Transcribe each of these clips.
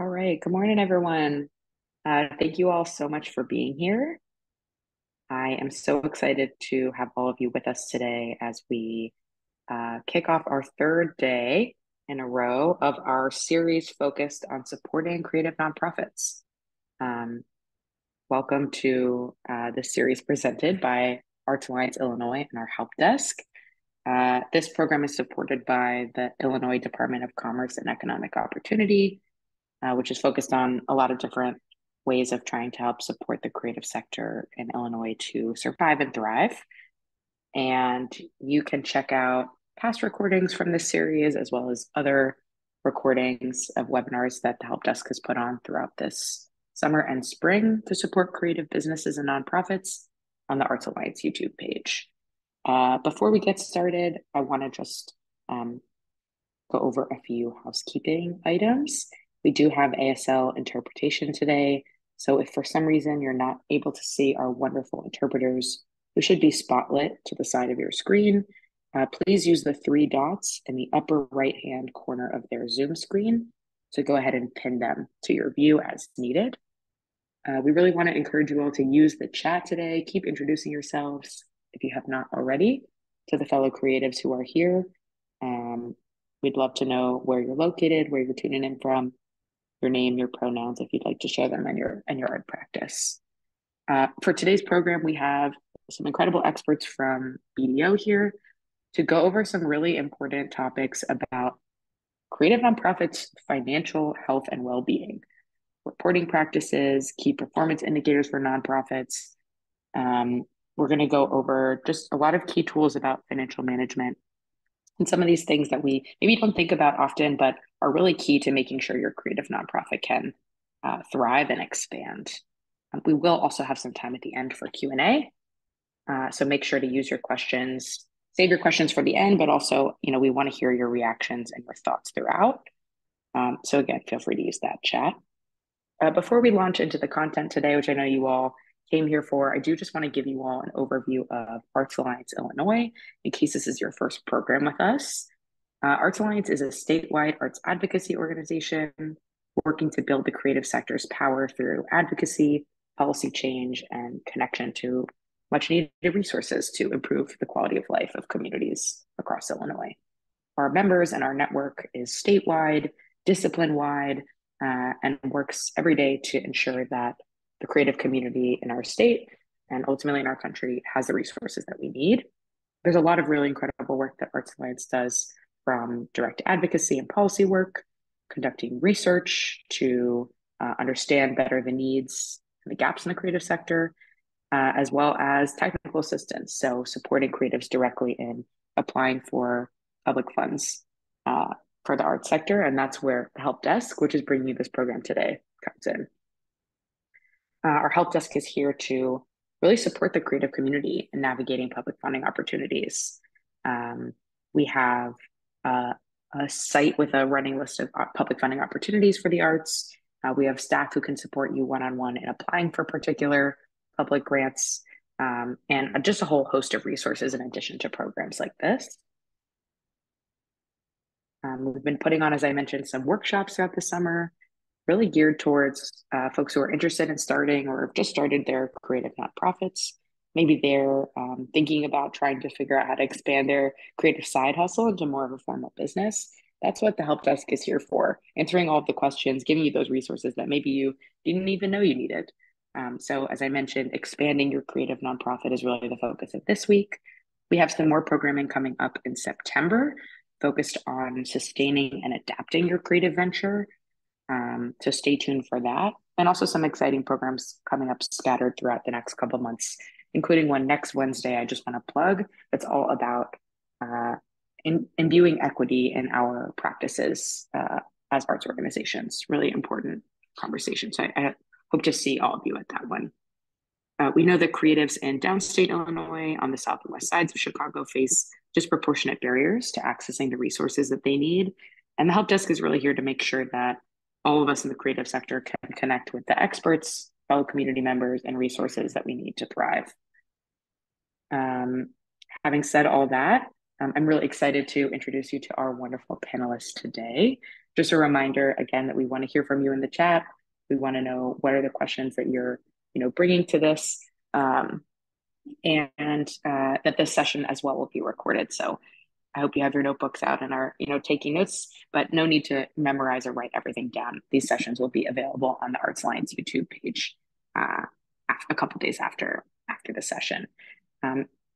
All right. Good morning, everyone. Thank you all so much for being here. I am so excited to have all of you with us today as we kick off our third day in a row of our series focused on supporting creative nonprofits. Um, Welcome to this series presented by Arts Alliance Illinois and our help desk. This program is supported by the Illinois Department of Commerce and Economic Opportunity, which is focused on a lot of different ways of trying to help support the creative sector in Illinois to survive and thrive. And you can check out past recordings from this series as well as other recordings of webinars that the Help Desk has put on throughout this summer and spring to support creative businesses and nonprofits on the Arts Alliance YouTube page. Before we get started, I want to just go over a few housekeeping items. We do have ASL interpretation today. So if for some reason you're not able to see our wonderful interpreters, who should be spotlit to the side of your screen, please use the three dots in the upper right-hand corner of their Zoom screen to go ahead and pin them to your view as needed. We really want to encourage you all to use the chat today. Keep introducing yourselves if you have not already to the fellow creatives who are here. We'd love to know where you're located, where you're tuning in from, your name, your pronouns, if you'd like to share them in your art practice. For today's program, we have some incredible experts from BDO here to go over some really important topics about creative nonprofits' financial health and well-being, reporting practices, key performance indicators for nonprofits. We're going to go over just a lot of key tools about financial management and some of these things that we maybe don't think about often, but are really key to making sure your creative nonprofit can thrive and expand. We will also have some time at the end for Q&A. So make sure to use your questions, save your questions for the end, but also, we want to hear your reactions and your thoughts throughout. So again, feel free to use that chat. Before we launch into the content today, which I know you all came here for, I do just want to give you all an overview of Arts Alliance Illinois, in case this is your first program with us. Arts Alliance is a statewide arts advocacy organization working to build the creative sector's power through advocacy, policy change, and connection to much needed resources to improve the quality of life of communities across Illinois. Our members and our network is statewide, discipline-wide, and works every day to ensure that the creative community in our state and ultimately in our country has the resources that we need. There's a lot of really incredible work that Arts Alliance does, from direct advocacy and policy work, conducting research to understand better the needs and the gaps in the creative sector, as well as technical assistance. So supporting creatives directly in applying for public funds for the arts sector. And that's where the help desk, which is bringing you this program today, comes in. Our help desk is here to really support the creative community in navigating public funding opportunities. We have a site with a running list of public funding opportunities for the arts. We have staff who can support you one-on-one in applying for particular public grants, and just a whole host of resources in addition to programs like this. We've been putting on, as I mentioned, some workshops throughout the summer, really geared towards folks who are interested in starting or have just started their creative nonprofits. Maybe they're thinking about trying to figure out how to expand their creative side hustle into more of a formal business. That's what the help desk is here for, answering all of the questions, giving you those resources that maybe you didn't even know you needed. So as I mentioned, expanding your creative nonprofit is really the focus of this week. We have some more programming coming up in September, focused on sustaining and adapting your creative venture. So stay tuned for that. And also some exciting programs coming up scattered throughout the next couple of months, including one next Wednesday I just want to plug. It's all about imbuing equity in our practices as arts organizations. Really important conversation. So I hope to see all of you at that one. We know that creatives in downstate Illinois on the south and west sides of Chicago face disproportionate barriers to accessing the resources that they need. And the help desk is really here to make sure that all of us in the creative sector can connect with the experts, fellow community members, and resources that we need to thrive. Having said all that, I'm really excited to introduce you to our wonderful panelists today. just a reminder again that we want to hear from you in the chat. We want to know what are the questions that you're, bringing to this, and that this session as well will be recorded. So I hope you have your notebooks out and are, taking notes, but no need to memorize or write everything down. These sessions will be available on the Arts Alliance YouTube page uh, a couple days after the session.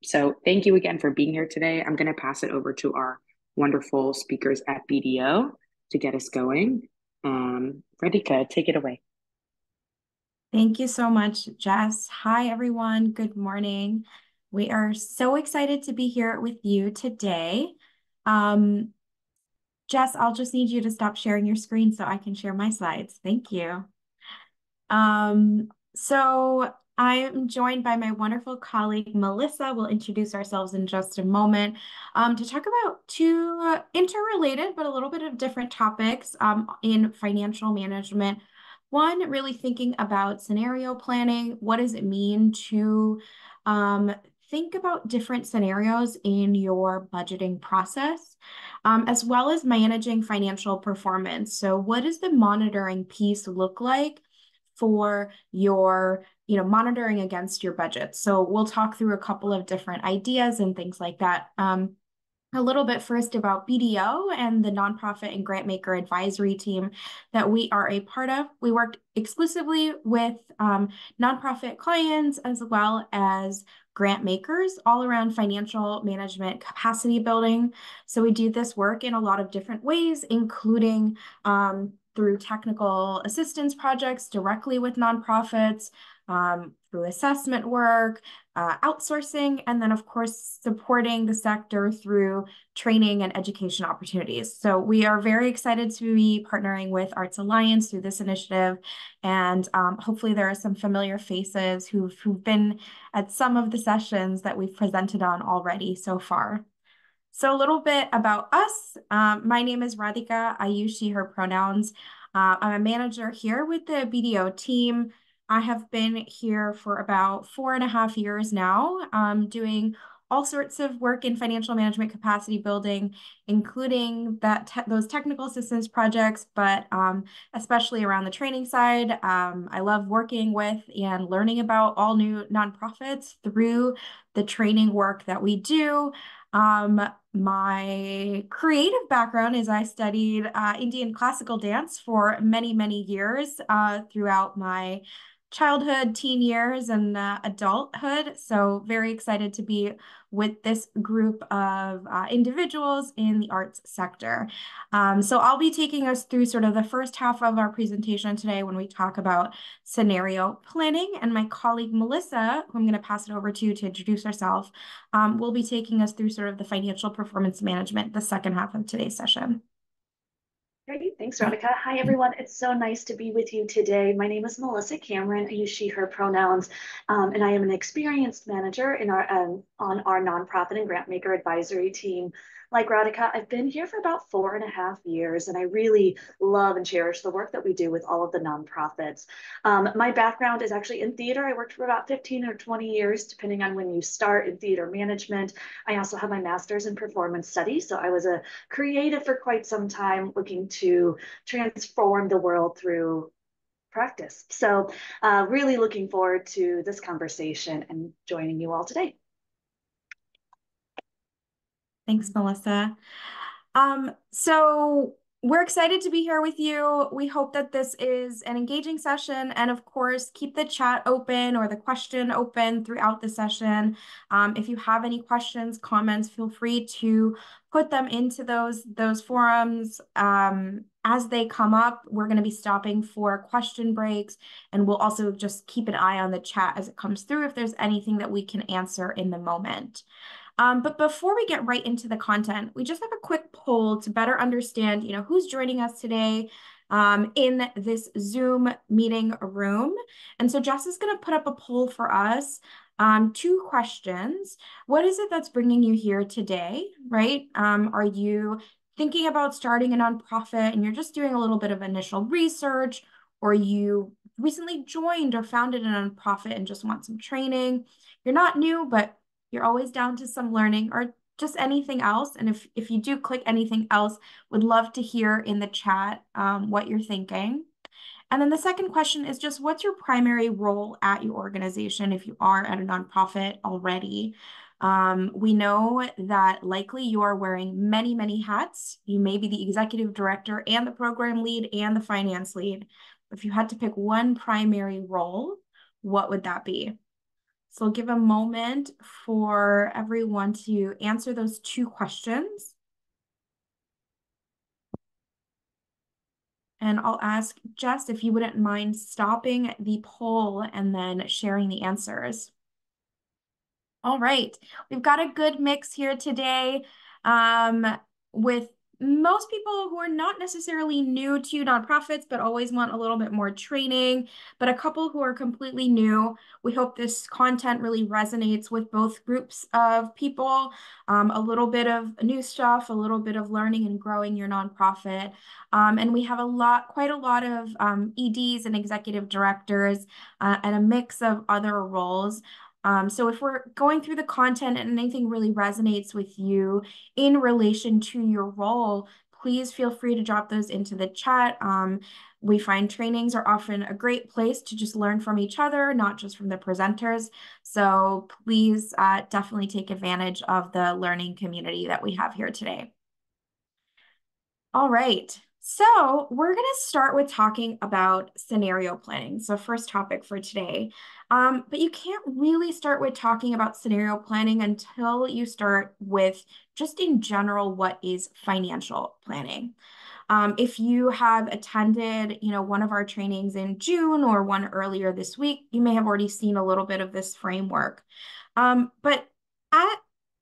So thank you again for being here today. I'm going to pass it over to our wonderful speakers at BDO to get us going. Radhika, take it away. Thank you so much, Jess. Hi, everyone. Good morning. We are so excited to be here with you today. Jess, I'll just need you to stop sharing your screen so I can share my slides. Thank you. So I am joined by my wonderful colleague, Melissa. We'll introduce ourselves in just a moment to talk about two interrelated but a little bit of different topics in financial management. One, really thinking about scenario planning. What does it mean to think about different scenarios in your budgeting process, as well as managing financial performance? So what does the monitoring piece look like for your, monitoring against your budget? So we'll talk through a couple of different ideas and things like that. A little bit first about BDO and the nonprofit and grant maker advisory team that we are a part of. We work exclusively with nonprofit clients as well as grant makers all around financial management capacity building. So we do this work in a lot of different ways, including through technical assistance projects directly with nonprofits, through assessment work, outsourcing, and then, of course, supporting the sector through training and education opportunities. So we are very excited to be partnering with Arts Alliance through this initiative. And hopefully there are some familiar faces who've been at some of the sessions that we've presented on already so far. So a little bit about us. My name is Radhika. I use she, her pronouns. I'm a manager here with the BDO team. I have been here for about 4.5 years now, doing all sorts of work in financial management capacity building, including those technical assistance projects, but especially around the training side. I love working with and learning about all new nonprofits through the training work that we do. My creative background is I studied Indian classical dance for many, many years throughout my childhood, teen years, and adulthood. So very excited to be with this group of individuals in the arts sector. So I'll be taking us through sort of the first half of our presentation today when we talk about scenario planning. And my colleague, Melissa, who I'm going to pass it over to introduce herself, will be taking us through sort of the financial performance management, the second half of today's session. Great. Thanks, Radhika. Hi, everyone. It's so nice to be with you today. My name is Melissa Cameron. I use she, her pronouns, and I am an experienced manager in on our nonprofit and grant maker advisory team. Like Radhika, I've been here for about 4.5 years, and I really love and cherish the work that we do with all of the nonprofits. My background is actually in theater. I worked for about 15 or 20 years, depending on when you start in theater management. I also have my master's in performance studies, so I was a creative for quite some time, looking to transform the world through practice. So really looking forward to this conversation and joining you all today. Thanks, Melissa. So we're excited to be here with you. We hope that this is an engaging session, and of course, keep the chat open or the question open throughout the session. If you have any questions, comments, feel free to put them into those forums. As they come up, we're going to be stopping for question breaks, and we'll also just keep an eye on the chat as it comes through if there's anything that we can answer in the moment. But before we get right into the content, we just have a quick poll to better understand, who's joining us today in this Zoom meeting room. And so Jess is going to put up a poll for us. 2 questions. What is it that's bringing you here today, right? Are you thinking about starting a nonprofit and you're just doing a little bit of initial research, or you recently joined or founded a nonprofit and just want some training? You're not new, but you're always down to some learning, or just anything else. And if you do click anything else, would love to hear in the chat what you're thinking. And then the second question is just what's your primary role at your organization if you are at a nonprofit already? We know that likely you are wearing many, many hats. You may be the executive director and the program lead and the finance lead. If you had to pick one primary role, what would that be? So I'll give a moment for everyone to answer those two questions. And I'll ask Jess if you wouldn't mind stopping the poll and then sharing the answers. All right, we've got a good mix here today with most people who are not necessarily new to nonprofits, but always want a little bit more training, but a couple who are completely new. We hope this content really resonates with both groups of people, a little bit of new stuff, a little bit of learning and growing your nonprofit. And we have quite a lot of EDs and executive directors and a mix of other roles. So if we're going through the content and anything really resonates with you in relation to your role, please feel free to drop those into the chat. We find trainings are often a great place to just learn from each other, not just from the presenters. So please definitely take advantage of the learning community that we have here today. All right. So we're going to start with talking about scenario planning. So first topic for today. But you can't really start with talking about scenario planning until you start with just in general, what is financial planning? If you have attended, one of our trainings in June or one earlier this week, you may have already seen a little bit of this framework. But at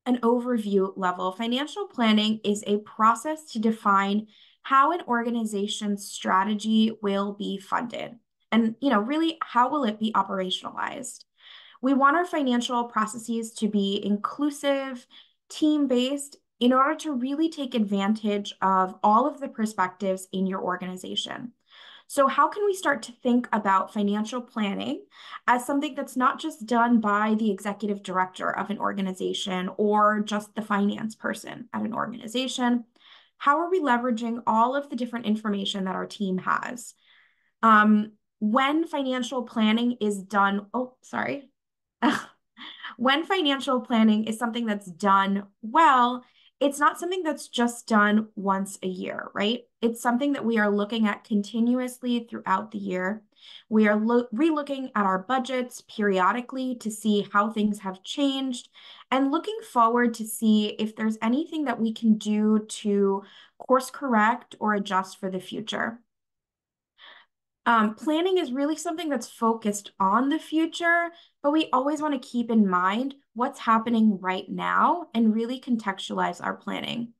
an overview level, financial planning is a process to define how an organization's strategy will be funded. And, really, how will it be operationalized? We want our financial processes to be inclusive, team-based, in order to really take advantage of all of the perspectives in your organization. So how can we start to think about financial planning as something that's not just done by the executive director of an organization or just the finance person at an organization? How are we leveraging all of the different information that our team has? When financial planning is done, when financial planning is something that's done well, it's not something that's just done once a year, right? It's something that we are looking at continuously throughout the year. We are re-looking at our budgets periodically to see how things have changed and looking forward to see if there's anything that we can do to course correct or adjust for the future. Planning is really something that's focused on the future, but we always want to keep in mind what's happening right now and really contextualize our planning.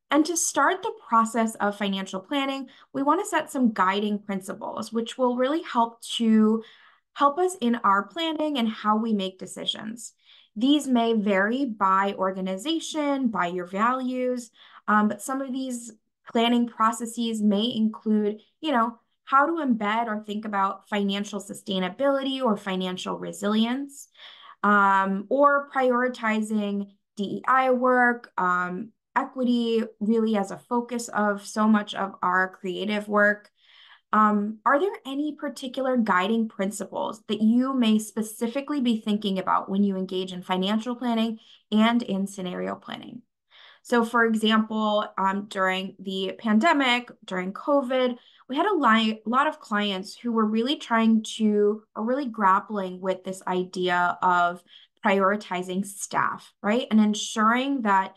And to start the process of financial planning, we want to set some guiding principles, which will really help us in our planning and how we make decisions. These may vary by organization, by your values, but some of these planning processes may include, how to embed or think about financial sustainability or financial resilience, or prioritizing DEI work, equity really as a focus of so much of our creative work. Are there any particular guiding principles that you may specifically be thinking about when you engage in financial planning and in scenario planning? So for example, during the pandemic, during COVID, we had a lot of clients who were really really grappling with this idea of prioritizing staff, right? And ensuring that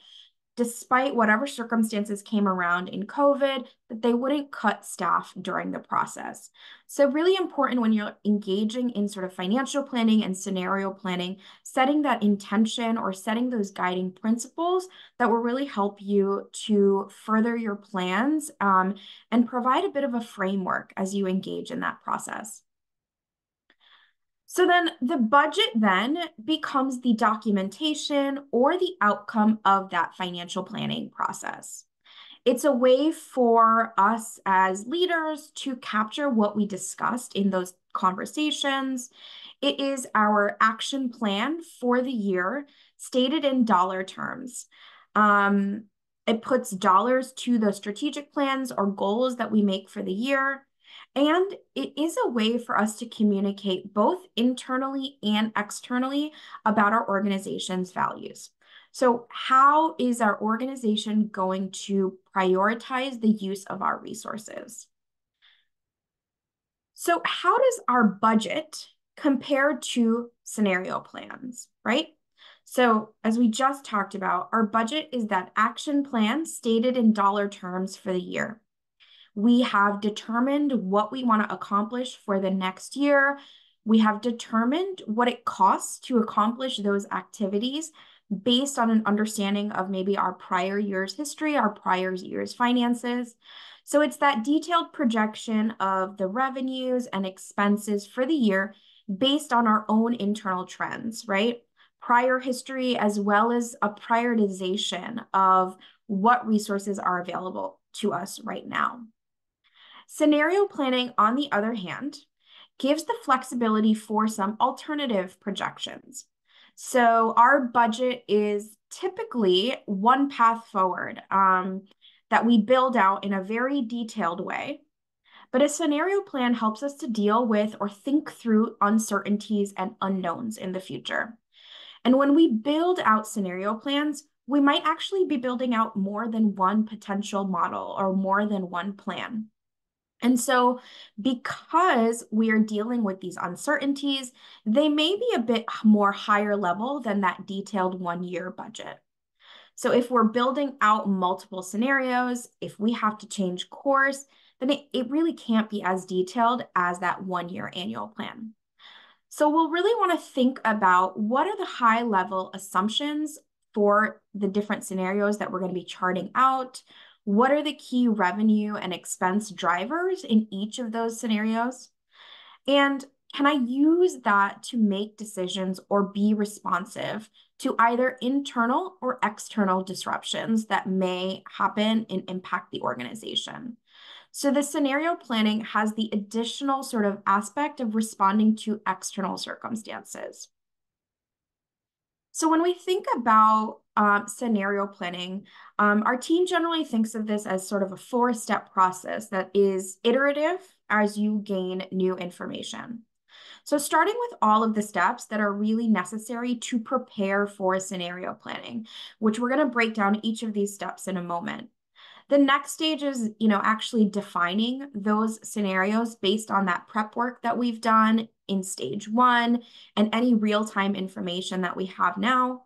despite whatever circumstances came around in COVID, that they wouldn't cut staff during the process. So really important when you're engaging in sort of financial planning and scenario planning, setting that intention or setting those guiding principles that will really help you to further your plans and provide a bit of a framework as you engage in that process. So then the budget then becomes the documentation or the outcome of that financial planning process. It's a way for us as leaders to capture what we discussed in those conversations. It is our action plan for the year, stated in dollar terms. It puts dollars to the strategic plans or goals that we make for the year. And it is a way for us to communicate both internally and externally about our organization's values. So how is our organization going to prioritize the use of our resources? So how does our budget compare to scenario plans, right? So as we just talked about, our budget is that action plan stated in dollar terms for the year. We have determined what we want to accomplish for the next year. We have determined what it costs to accomplish those activities based on an understanding of maybe our prior year's history, our prior year's finances. So it's that detailed projection of the revenues and expenses for the year based on our own internal trends, right? Prior history, as well as a prioritization of what resources are available to us right now. Scenario planning, on the other hand, gives the flexibility for some alternative projections. So our budget is typically one path forward that we build out in a very detailed way. But a scenario plan helps us to deal with or think through uncertainties and unknowns in the future. And when we build out scenario plans, we might actually be building out more than one potential model or more than one plan. And so because we are dealing with these uncertainties, they may be a bit more higher level than that detailed 1-year budget. So if we're building out multiple scenarios, if we have to change course, then it really can't be as detailed as that 1-year annual plan. So we'll really want to think about what are the high level assumptions for the different scenarios that we're going to be charting out. What are the key revenue and expense drivers in each of those scenarios? And can I use that to make decisions or be responsive to either internal or external disruptions that may happen and impact the organization? So the scenario planning has the additional sort of aspect of responding to external circumstances. So when we think about scenario planning, our team generally thinks of this as sort of a 4-step process that is iterative as you gain new information. So starting with all of the steps that are really necessary to prepare for scenario planning, which we're going to break down each of these steps in a moment. The next stage is, actually defining those scenarios based on that prep work that we've done in stage 1 and any real-time information that we have now.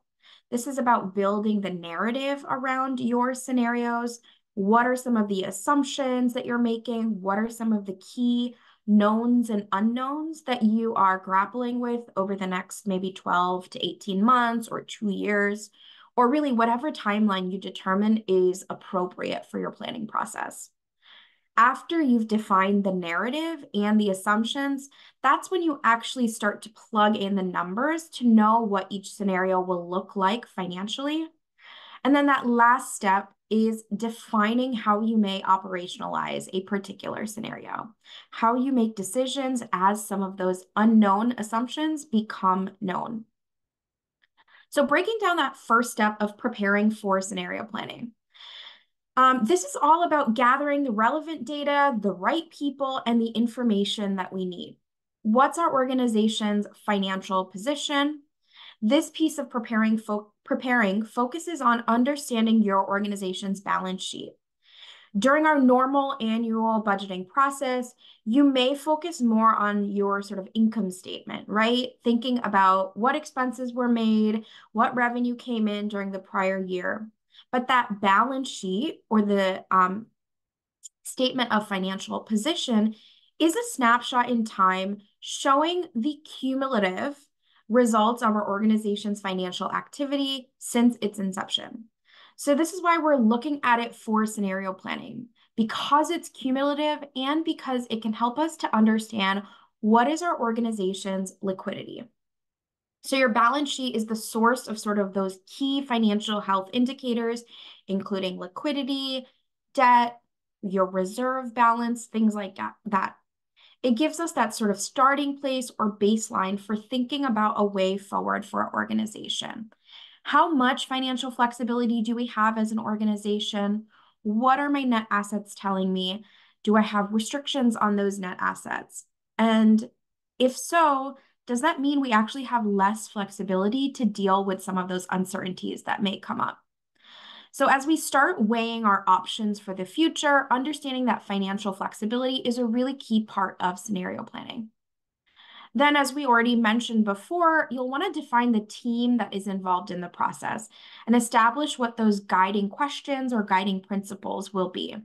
This is about building the narrative around your scenarios. What are some of the assumptions that you're making? What are some of the key knowns and unknowns that you are grappling with over the next maybe 12 to 18 months or 2 years? Or really whatever timeline you determine is appropriate for your planning process. After you've defined the narrative and the assumptions, that's when you actually start to plug in the numbers to know what each scenario will look like financially. And then that last step is defining how you may operationalize a particular scenario, how you make decisions as some of those unknown assumptions become known. So breaking down that first step of preparing for scenario planning. This is all about gathering the relevant data, the right people, and the information that we need. What's our organization's financial position? This piece of preparing focuses on understanding your organization's balance sheet. During our normal annual budgeting process, you may focus more on your sort of income statement, right? Thinking about what expenses were made, what revenue came in during the prior year. But that balance sheet or the statement of financial position is a snapshot in time showing the cumulative results of our organization's financial activity since its inception. So this is why we're looking at it for scenario planning, because it's cumulative and because it can help us to understand what is our organization's liquidity. So your balance sheet is the source of sort of those key financial health indicators, including liquidity, debt, your reserve balance, things like that. It gives us that sort of starting place or baseline for thinking about a way forward for our organization. How much financial flexibility do we have as an organization? What are my net assets telling me? Do I have restrictions on those net assets? And if so, does that mean we actually have less flexibility to deal with some of those uncertainties that may come up? So as we start weighing our options for the future, understanding that financial flexibility is a really key part of scenario planning. Then, as we already mentioned before, you'll want to define the team that is involved in the process and establish what those guiding questions or guiding principles will be.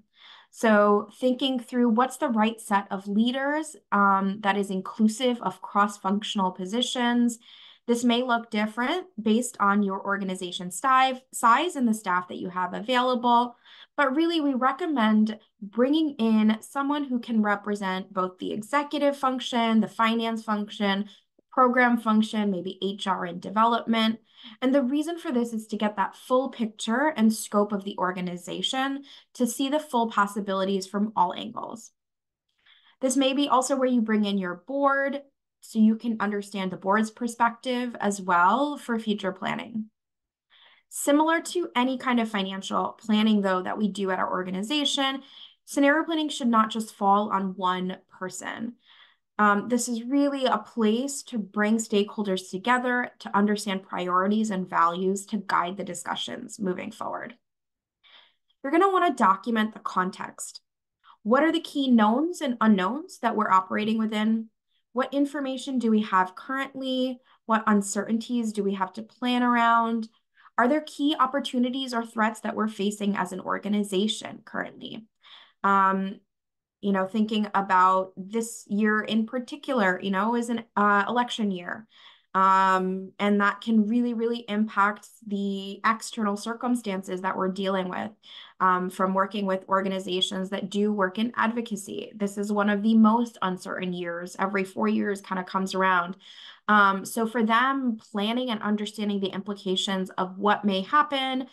So thinking through what's the right set of leaders that is inclusive of cross-functional positions. This may look different based on your organization size and the staff that you have available, but really we recommend bringing in someone who can represent both the executive function, the finance function, program function, maybe HR and development. And the reason for this is to get that full picture and scope of the organization to see the full possibilities from all angles. This may be also where you bring in your board so you can understand the board's perspective as well for future planning. Similar to any kind of financial planning, though, that we do at our organization, scenario planning should not just fall on one person. This is really a place to bring stakeholders together to understand priorities and values to guide the discussions moving forward. You're going to want to document the context. What are the key knowns and unknowns that we're operating within? What information do we have currently? What uncertainties do we have to plan around? Are there key opportunities or threats that we're facing as an organization currently? Thinking about this year in particular, is an election year. And that can really, really impact the external circumstances that we're dealing with from working with organizations that do work in advocacy. This is one of the most uncertain years. Every 4 years kind of comes around. So for them, planning and understanding the implications of what may happen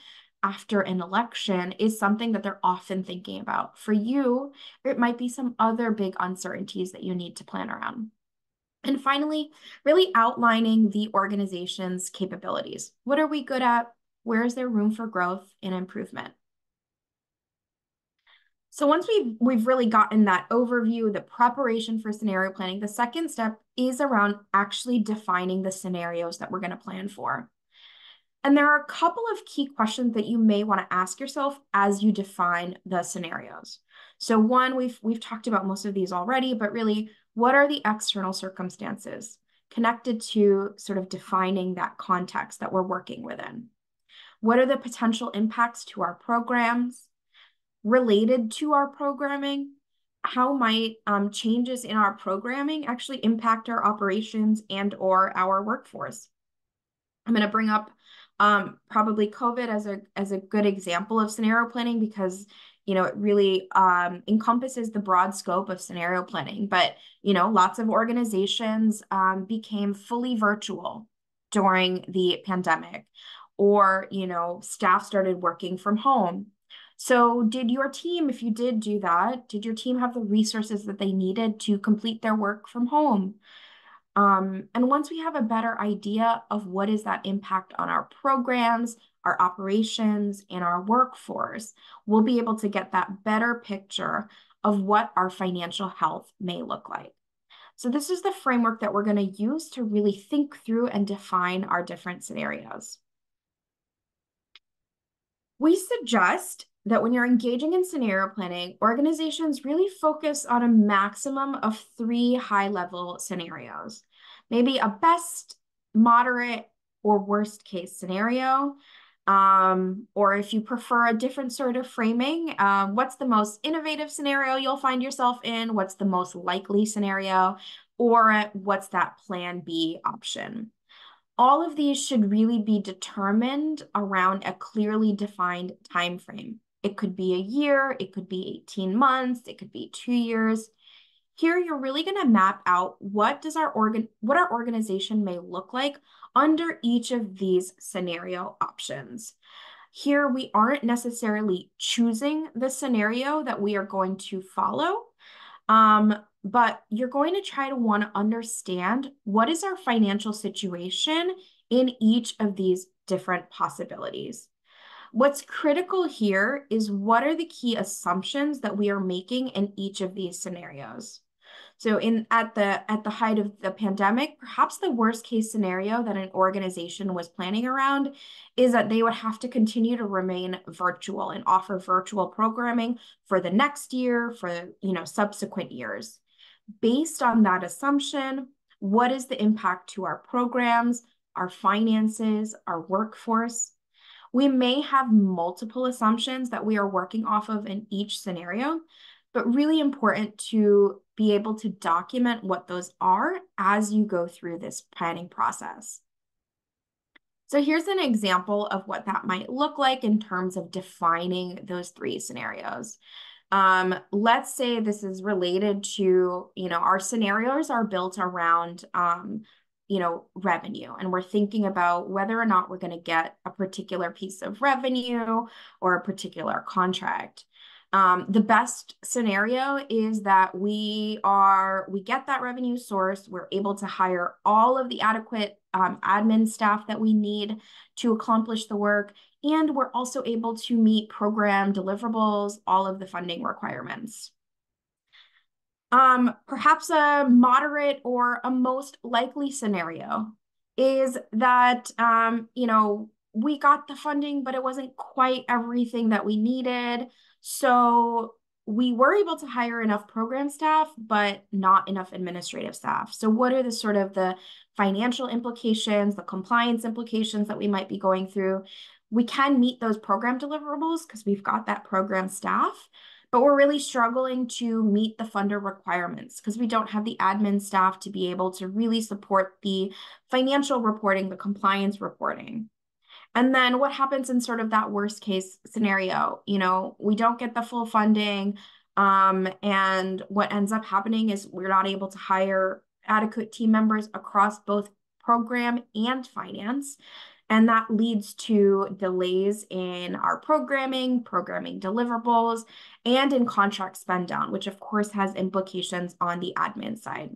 after an election is something that they're often thinking about. For you, it might be some other big uncertainties that you need to plan around. And finally, really outlining the organization's capabilities. What are we good at? Where is there room for growth and improvement? So once we've really gotten that overview, the preparation for scenario planning, the second step is around actually defining the scenarios that we're going to plan for. And there are a couple of key questions that you may want to ask yourself as you define the scenarios. So one, we've talked about most of these already, but really, what are the external circumstances connected to sort of defining that context that we're working within? What are the potential impacts to our programs related to our programming? How might changes in our programming actually impact our operations and or our workforce? I'm going to bring up probably COVID as a good example of scenario planning because it really encompasses the broad scope of scenario planning. But lots of organizations became fully virtual during the pandemic, or staff started working from home. So did your team, if you did do that, did your team have the resources that they needed to complete their work from home? And once we have a better idea of what is that impact on our programs, our operations, and our workforce, we'll be able to get that better picture of what our financial health may look like. So this is the framework that we're going to use to really think through and define our different scenarios. We suggest that when you're engaging in scenario planning, organizations really focus on a maximum of 3 high-level scenarios. Maybe a best, moderate, or worst case scenario. Or if you prefer a different sort of framing, what's the most innovative scenario you'll find yourself in? What's the most likely scenario? Or what's that plan B option? All of these should really be determined around a clearly defined time frame. It could be a year, it could be 18 months, it could be 2 years. Here, you're really going to map out what our organization may look like under each of these scenario options. Here, we aren't necessarily choosing the scenario that we are going to follow, but you're going to try to want to understand what is our financial situation in each of these different possibilities. What's critical here is what are the key assumptions that we are making in each of these scenarios. So at the height of the pandemic, perhaps the worst case scenario that an organization was planning around is that they would have to continue to remain virtual and offer virtual programming for the next year, for subsequent years. Based on that assumption, what is the impact to our programs, our finances, our workforce? We may have multiple assumptions that we are working off of in each scenario, but really important to be able to document what those are as you go through this planning process. So here's an example of what that might look like in terms of defining those three scenarios. Let's say this is related to, our scenarios are built around, revenue, and we're thinking about whether or not we're going to get a particular piece of revenue or a particular contract. The best scenario is that we get that revenue source, we're able to hire all of the adequate admin staff that we need to accomplish the work, and we're also able to meet program deliverables, all of the funding requirements. Perhaps a moderate or a most likely scenario is that, we got the funding, but it wasn't quite everything that we needed. So we were able to hire enough program staff, but not enough administrative staff. So what are the financial implications, the compliance implications that we might be going through? We can meet those program deliverables because we've got that program staff, but we're really struggling to meet the funder requirements because we don't have the admin staff to be able to really support the financial reporting, the compliance reporting. And then what happens in that worst case scenario? We don't get the full funding, and what ends up happening is we're not able to hire adequate team members across both program and finance. And that leads to delays in our programming deliverables, and in contract spend down, which of course has implications on the admin side.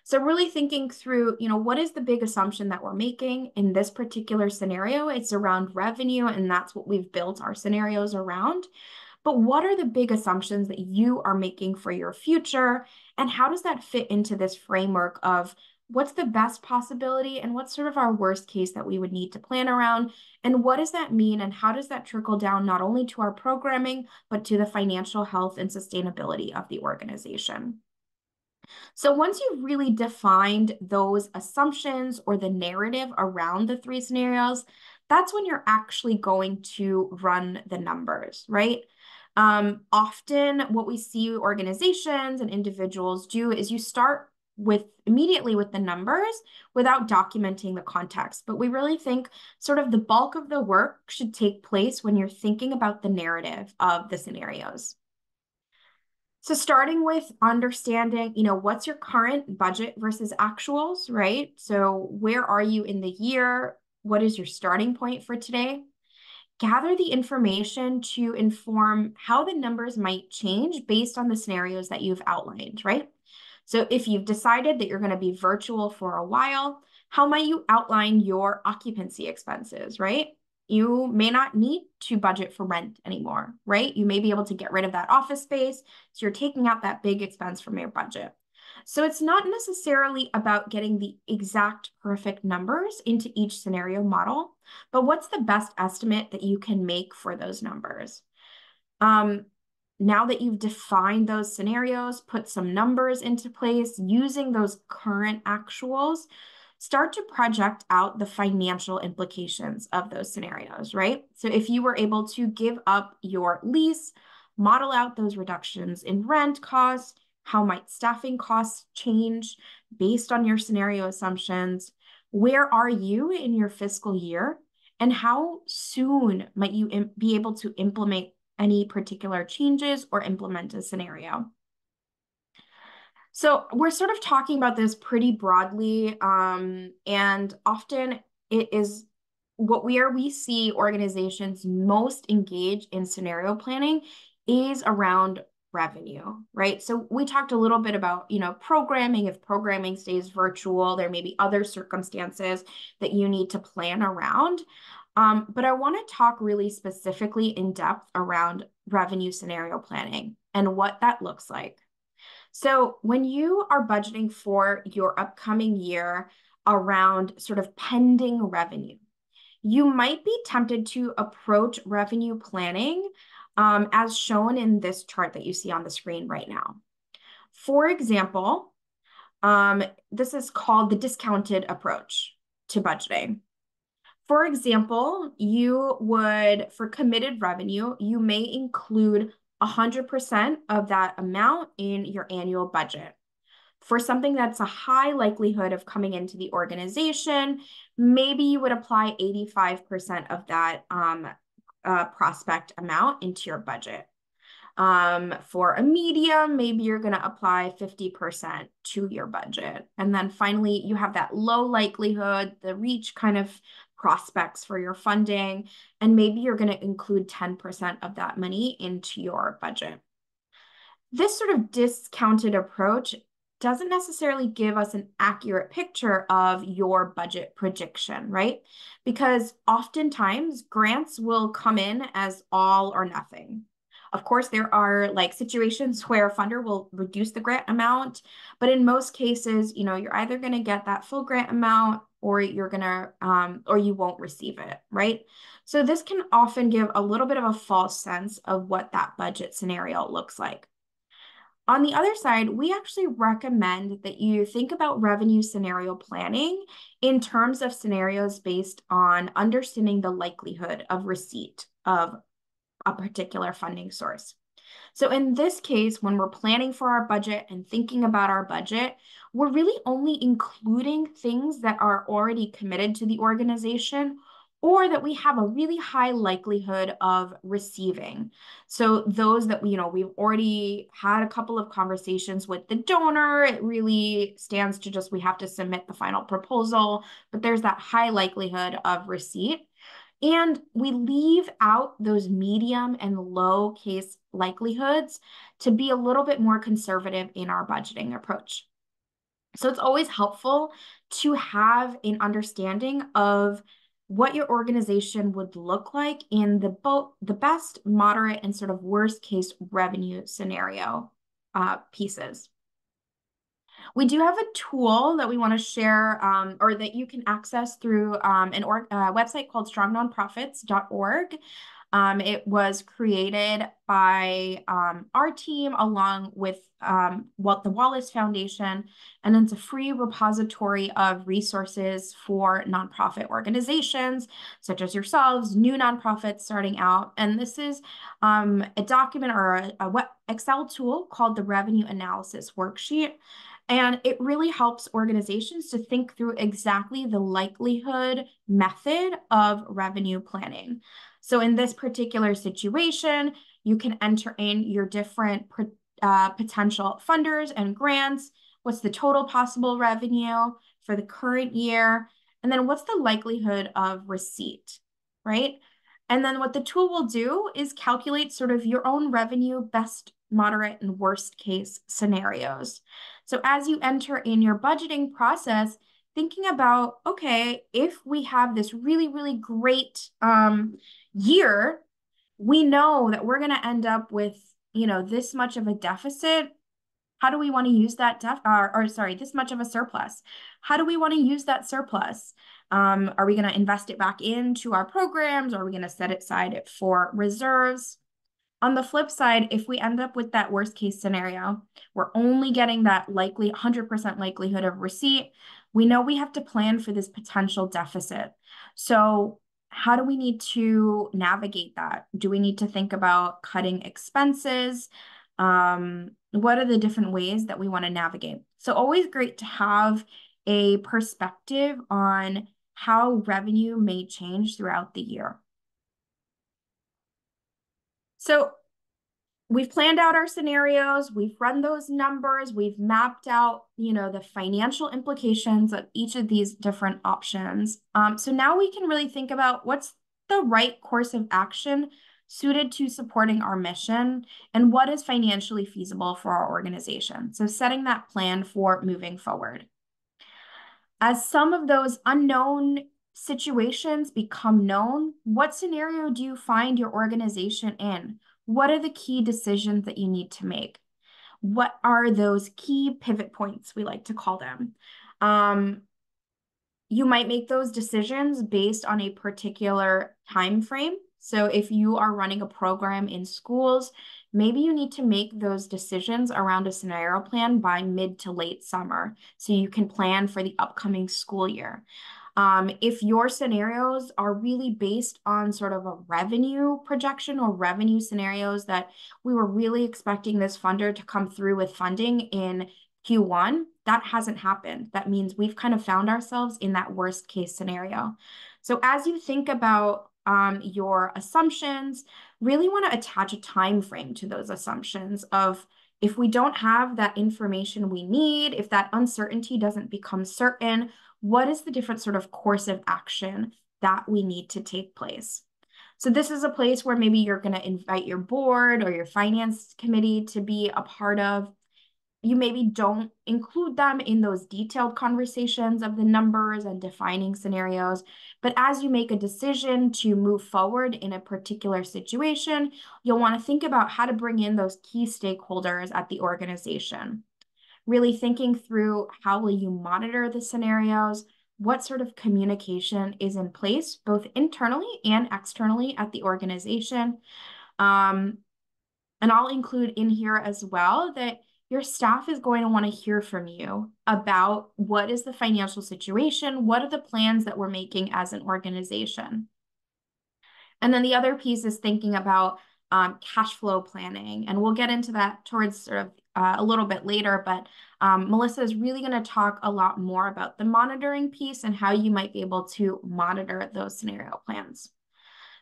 So really thinking through, what is the big assumption that we're making in this particular scenario? It's around revenue, and that's what we've built our scenarios around. But what are the big assumptions that you are making for your future? And how does that fit into this framework of what's the best possibility and what's our worst case that we would need to plan around? And what does that mean? And how does that trickle down not only to our programming, but to the financial health and sustainability of the organization? So once you've really defined those assumptions or the narrative around the three scenarios, that's when you're actually going to run the numbers, right? Often what we see organizations and individuals do is you start immediately with the numbers without documenting the context. But we really think the bulk of the work should take place when you're thinking about the narrative of the scenarios. So starting with understanding, what's your current budget versus actuals, right? So where are you in the year? What is your starting point for today? Gather the information to inform how the numbers might change based on the scenarios that you've outlined, right? So if you've decided that you're going to be virtual for a while, how might you outline your occupancy expenses, right? You may not need to budget for rent anymore, right? You may be able to get rid of that office space, so you're taking out that big expense from your budget. So it's not necessarily about getting the exact perfect numbers into each scenario model, but what's the best estimate that you can make for those numbers? Now that you've defined those scenarios, put some numbers into place using those current actuals, start to project out the financial implications of those scenarios, right? So if you were able to give up your lease, model out those reductions in rent costs, how might staffing costs change based on your scenario assumptions? Where are you in your fiscal year? And how soon might you be able to implement any particular changes or implement a scenario? So we're talking about this pretty broadly, and often it is where we see organizations most engage in scenario planning is around revenue, right? So we talked a little bit about, programming. If programming stays virtual, there may be other circumstances that you need to plan around. But I want to talk really specifically in depth around revenue scenario planning and what that looks like. So when you are budgeting for your upcoming year around sort of pending revenue, you might be tempted to approach revenue planning as shown in this chart that you see on the screen right now. For example, this is called the discounted approach to budgeting. For example, for committed revenue, you may include 100% of that amount in your annual budget. For something that's a high likelihood of coming into the organization, maybe you would apply 85% of that prospect amount into your budget. For a medium, maybe you're going to apply 50% to your budget. And then finally, you have that low likelihood, the reach kind of prospects for your funding, and maybe you're going to include 10% of that money into your budget. This sort of discounted approach doesn't necessarily give us an accurate picture of your budget projection, right? Because oftentimes grants will come in as all or nothing. Of course, there are situations where a funder will reduce the grant amount, but in most cases, you're either going to get that full grant amount or you're going to, or you won't receive it, right? So this can often give a little bit of a false sense of what that budget scenario looks like. On the other side, we actually recommend that you think about revenue scenario planning in terms of scenarios based on understanding the likelihood of receipt of a particular funding source. So in this case, when we're planning for our budget and thinking about our budget, we're really only including things that are already committed to the organization or that we have a really high likelihood of receiving. So those that we've already had a couple of conversations with the donor, it really stands to just we have to submit the final proposal, but there's that high likelihood of receipt. And we leave out those medium and low case likelihoods to be a little bit more conservative in our budgeting approach. So it's always helpful to have an understanding of what your organization would look like in the best, moderate, and sort of worst case revenue scenario pieces. We do have a tool that we want to share or that you can access through an website called strongnonprofits.org. It was created by our team along with the Wallace Foundation, and it's a free repository of resources for nonprofit organizations such as yourselves, new nonprofits starting out. And this is a document or a Excel tool called the Revenue Analysis Worksheet. And it really helps organizations to think through exactly the likelihood method of revenue planning. So in this particular situation, you can enter in your different potential funders and grants. What's the total possible revenue for the current year? And then what's the likelihood of receipt, right? And then what the tool will do is calculate sort of your own revenue, best, moderate, and worst case scenarios. So as you enter in your budgeting process, thinking about, okay, if we have this really, really great year, we know that we're going to end up with, this much of a deficit. How do we want to use that this much of a surplus? How do we want to use that surplus? Are we going to invest it back into our programs? Or are we going to set it aside for reserves? On the flip side, if we end up with that worst case scenario, we're only getting that 100% likelihood of receipt. We know we have to plan for this potential deficit. So how do we need to navigate that? Do we need to think about cutting expenses? What are the different ways that we want to navigate? So always great to have a perspective on how revenue may change throughout the year. So we've planned out our scenarios, we've run those numbers, we've mapped out, the financial implications of each of these different options. So now we can really think about what's the right course of action suited to supporting our mission and what is financially feasible for our organization. So setting that plan for moving forward. As some of those unknown situations become known, what scenario do you find your organization in? What are the key decisions that you need to make? What are those key pivot points, we like to call them? You might make those decisions based on a particular time frame. So if you are running a program in schools, maybe you need to make those decisions around a scenario plan by mid to late summer so you can plan for the upcoming school year. If your scenarios are really based on sort of a revenue projection or revenue scenarios that we were really expecting this funder to come through with funding in Q1, that hasn't happened. That means we've kind of found ourselves in that worst case scenario. So as you think about your assumptions, really want to attach a time frame to those assumptions of if we don't have that information we need, if that uncertainty doesn't become certain, what is the different sort of course of action that we need to take place? So this is a place where maybe you're going to invite your board or your finance committee to be a part of. You maybe don't include them in those detailed conversations of the numbers and defining scenarios, but as you make a decision to move forward in a particular situation, you'll want to think about how to bring in those key stakeholders at the organization. Really thinking through how will you monitor the scenarios, what sort of communication is in place, both internally and externally at the organization. And I'll include in here as well that your staff is going to want to hear from you about what is the financial situation, what are the plans that we're making as an organization. And then the other piece is thinking about cash flow planning. And we'll get into that towards sort of a little bit later, but Melissa is really going to talk a lot more about the monitoring piece and how you might be able to monitor those scenario plans.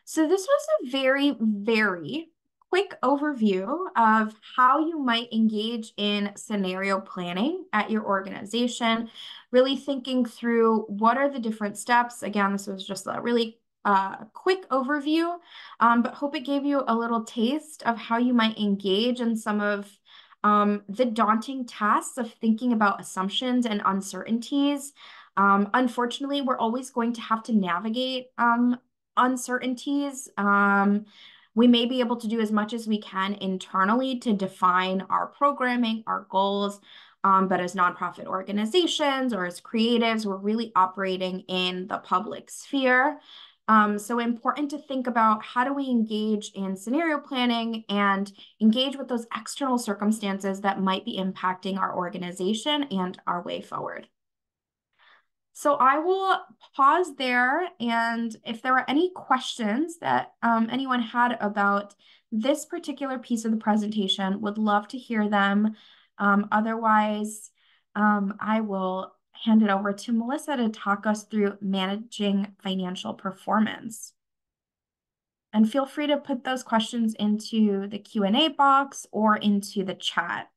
So this was a very, very quick overview of how you might engage in scenario planning at your organization, really thinking through what are the different steps. Again, this was just a really quick overview, but hope it gave you a little taste of how you might engage in some of the daunting tasks of thinking about assumptions and uncertainties. Unfortunately, we're always going to have to navigate uncertainties. We may be able to do as much as we can internally to define our programming, our goals, but as nonprofit organizations or as creatives, we're really operating in the public sphere. So important to think about how do we engage in scenario planning and engage with those external circumstances that might be impacting our organization and our way forward. So I will pause there, and if there are any questions that anyone had about this particular piece of the presentation, would love to hear them. Otherwise, I will hand it over to Melissa to talk us through managing financial performance. And feel free to put those questions into the Q&A box or into the chat.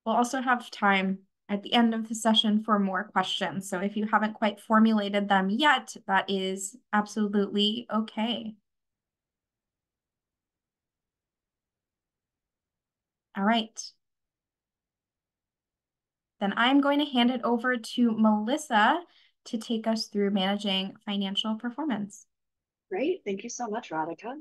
We'll also have time at the end of the session for more questions. So if you haven't quite formulated them yet, that is absolutely okay. All right. Then I'm going to hand it over to Melissa to take us through managing financial performance. Great. Thank you so much, Radhika.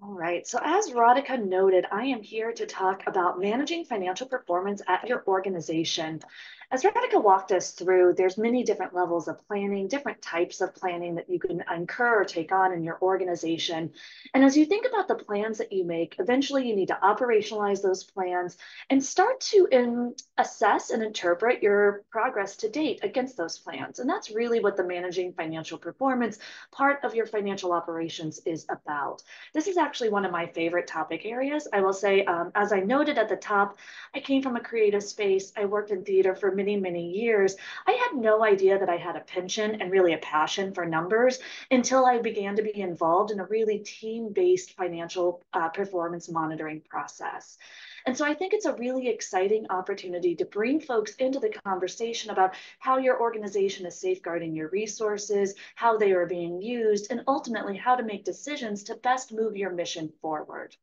All right, so as Radhika noted, I am here to talk about managing financial performance at your organization. As Radhika walked us through, there's many different levels of planning, different types of planning that you can incur or take on in your organization. And as you think about the plans that you make, eventually you need to operationalize those plans and start to assess and interpret your progress to date against those plans. And that's really what the managing financial performance part of your financial operations is about. This is actually one of my favorite topic areas. I will say, as I noted at the top, I came from a creative space. I worked in theater for many, many years. I had no idea that I had a penchant and really a passion for numbers until I began to be involved in a really team-based financial performance monitoring process. And so I think it's a really exciting opportunity to bring folks into the conversation about how your organization is safeguarding your resources, how they are being used, and ultimately how to make decisions to best move your mission forward.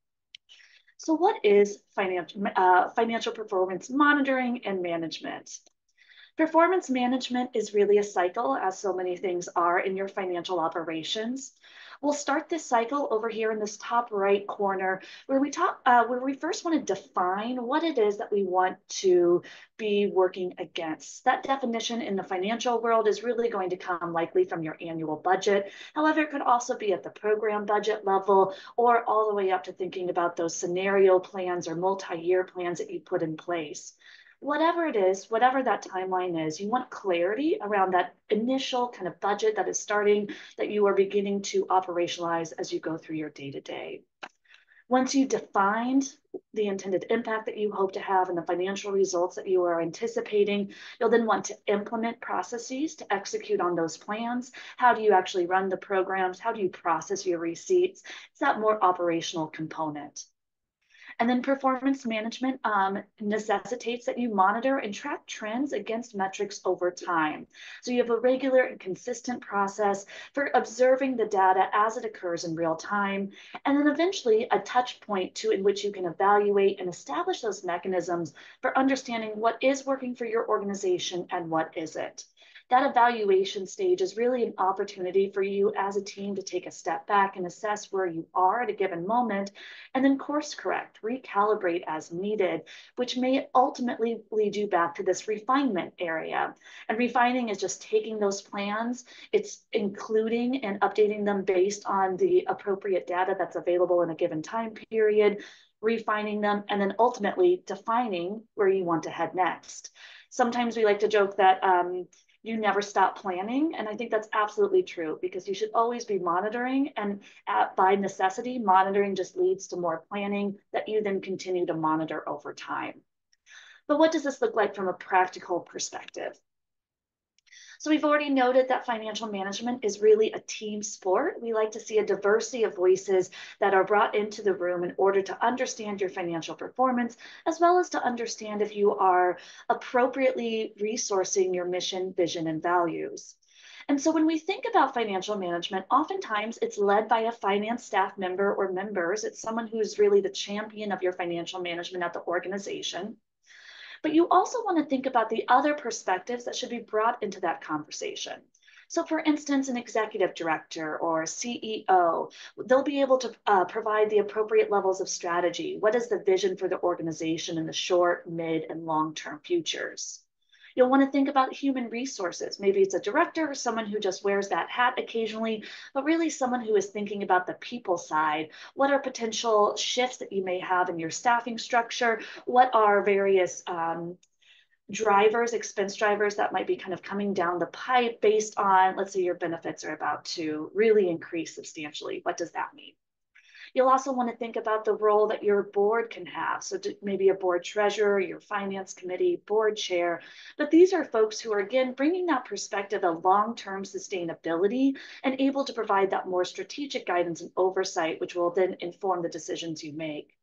So what is financial performance monitoring and management? Performance management is really a cycle, as so many things are in your financial operations. We'll start this cycle over here in this top right corner, where we first want to define what it is that we want to be working against. That definition in the financial world is really going to come likely from your annual budget. However, it could also be at the program budget level, or all the way up to thinking about those scenario plans or multi-year plans that you put in place. Whatever it is, whatever that timeline is, you want clarity around that initial kind of budget that is starting, that you are beginning to operationalize as you go through your day-to-day. Once you've defined the intended impact that you hope to have and the financial results that you are anticipating, you'll then want to implement processes to execute on those plans. How do you actually run the programs? How do you process your receipts? It's that more operational component. And then performance management necessitates that you monitor and track trends against metrics over time. So you have a regular and consistent process for observing the data as it occurs in real time, and then eventually a touch point in which you can evaluate and establish those mechanisms for understanding what is working for your organization and what isn't. That evaluation stage is really an opportunity for you as a team to take a step back and assess where you are at a given moment, and then course correct, recalibrate as needed, which may ultimately lead you back to this refinement area. And refining is just taking those plans, it's including and updating them based on the appropriate data that's available in a given time period, refining them, and then ultimately defining where you want to head next. Sometimes we like to joke that you never stop planning. And I think that's absolutely true, because you should always be monitoring. And by necessity, monitoring just leads to more planning that you then continue to monitor over time. But what does this look like from a practical perspective? So we've already noted that financial management is really a team sport. We like to see a diversity of voices that are brought into the room in order to understand your financial performance, as well as to understand if you are appropriately resourcing your mission, vision, and values. And so when we think about financial management, oftentimes it's led by a finance staff member or members. It's someone who's really the champion of your financial management at the organization. But you also want to think about the other perspectives that should be brought into that conversation. So for instance, an executive director or CEO, they'll be able to provide the appropriate levels of strategy. What is the vision for the organization in the short, mid, and long-term futures? You'll want to think about human resources. Maybe it's a director or someone who just wears that hat occasionally, but really someone who is thinking about the people side. What are potential shifts that you may have in your staffing structure? What are various drivers, expense drivers that might be kind of coming down the pipe based on, let's say your benefits are about to really increase substantially. What does that mean? You'll also want to think about the role that your board can have. So maybe a board treasurer, your finance committee, board chair. But these are folks who are, again, bringing that perspective of long-term sustainability and able to provide that more strategic guidance and oversight, which will then inform the decisions you make.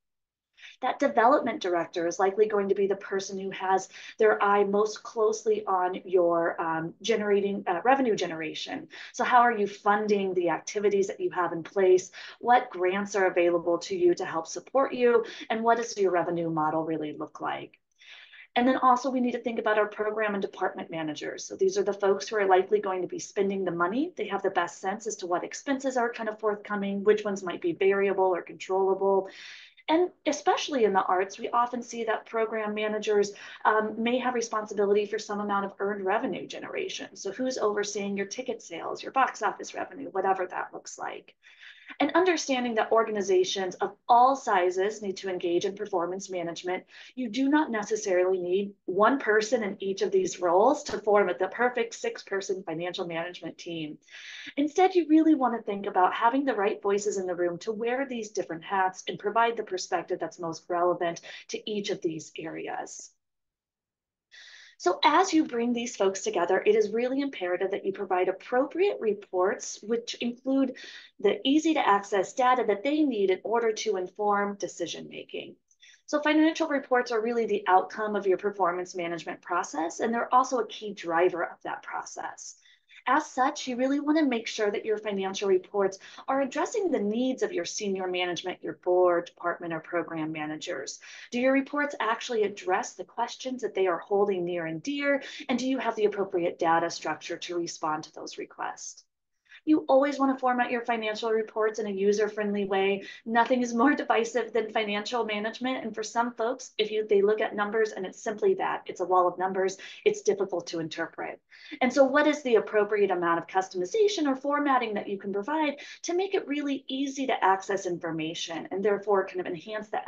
That development director is likely going to be the person who has their eye most closely on your generating revenue generation. So how are you funding the activities that you have in place? What grants are available to you to help support you? And what does your revenue model really look like? And then also we need to think about our program and department managers. So these are the folks who are likely going to be spending the money. They have the best sense as to what expenses are kind of forthcoming, which ones might be variable or controllable. And especially in the arts, we often see that program managers may have responsibility for some amount of earned revenue generation. So who's overseeing your ticket sales, your box office revenue, whatever that looks like. And understanding that organizations of all sizes need to engage in performance management, you do not necessarily need one person in each of these roles to form the perfect 6-person financial management team. Instead, you really want to think about having the right voices in the room to wear these different hats and provide the perspective that's most relevant to each of these areas. So as you bring these folks together, it is really imperative that you provide appropriate reports, which include the easy to access data that they need in order to inform decision making. So financial reports are really the outcome of your performance management process, and they're also a key driver of that process. As such, you really want to make sure that your financial reports are addressing the needs of your senior management, your board, department, or program managers. Do your reports actually address the questions that they are holding near and dear? And do you have the appropriate data structure to respond to those requests? You always want to format your financial reports in a user-friendly way. Nothing is more divisive than financial management. And for some folks, they look at numbers and it's simply that, it's a wall of numbers, it's difficult to interpret. And so what is the appropriate amount of customization or formatting that you can provide to make it really easy to access information and therefore kind of enhance the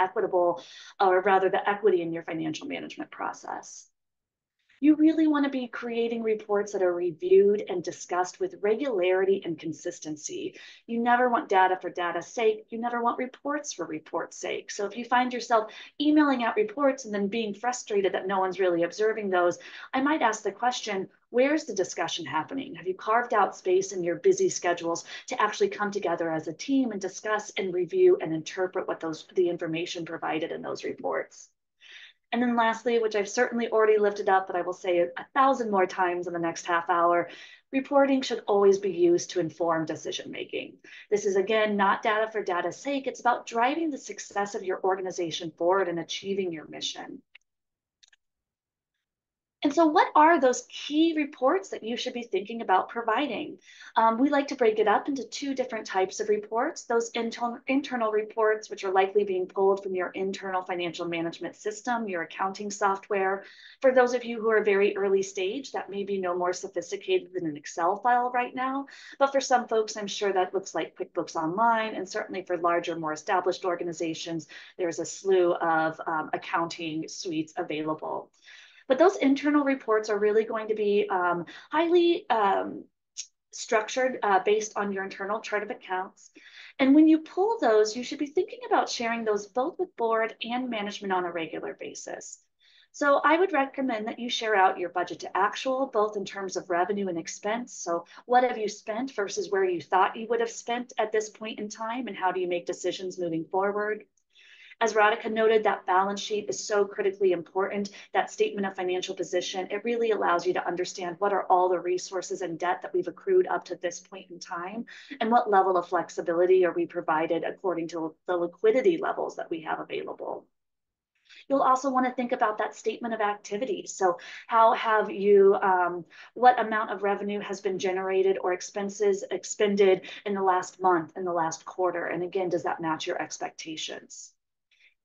the equity in your financial management process? You really want to be creating reports that are reviewed and discussed with regularity and consistency. You never want data for data's sake. You never want reports for report's sake. So if you find yourself emailing out reports and then being frustrated that no one's really observing those, I might ask the question, where's the discussion happening? Have you carved out space in your busy schedules to actually come together as a team and discuss and review and interpret what the information provided in those reports? And then lastly, which I've certainly already lifted up, but I will say it 1,000 more times in the next half hour, reporting should always be used to inform decision making. This is, again, not data for data's sake. It's about driving the success of your organization forward and achieving your mission. And so what are those key reports that you should be thinking about providing? We like to break it up into 2 different types of reports. Those internal reports, which are likely being pulled from your internal financial management system, your accounting software. For those of you who are very early stage, that may be no more sophisticated than an Excel file right now. But for some folks, I'm sure that looks like QuickBooks Online. And certainly for larger, more established organizations, there's a slew of accounting suites available. But those internal reports are really going to be highly structured based on your internal chart of accounts. And when you pull those, you should be thinking about sharing those both with board and management on a regular basis. So I would recommend that you share out your budget to actual, both in terms of revenue and expense. So what have you spent versus where you thought you would have spent at this point in time, and how do you make decisions moving forward? As Radhika noted, that balance sheet is so critically important. That statement of financial position, it really allows you to understand what are all the resources and debt that we've accrued up to this point in time, and what level of flexibility are we provided according to the liquidity levels that we have available. You'll also want to think about that statement of activity. So how have you, what amount of revenue has been generated or expenses expended in the last month, in the last quarter? And again, does that match your expectations?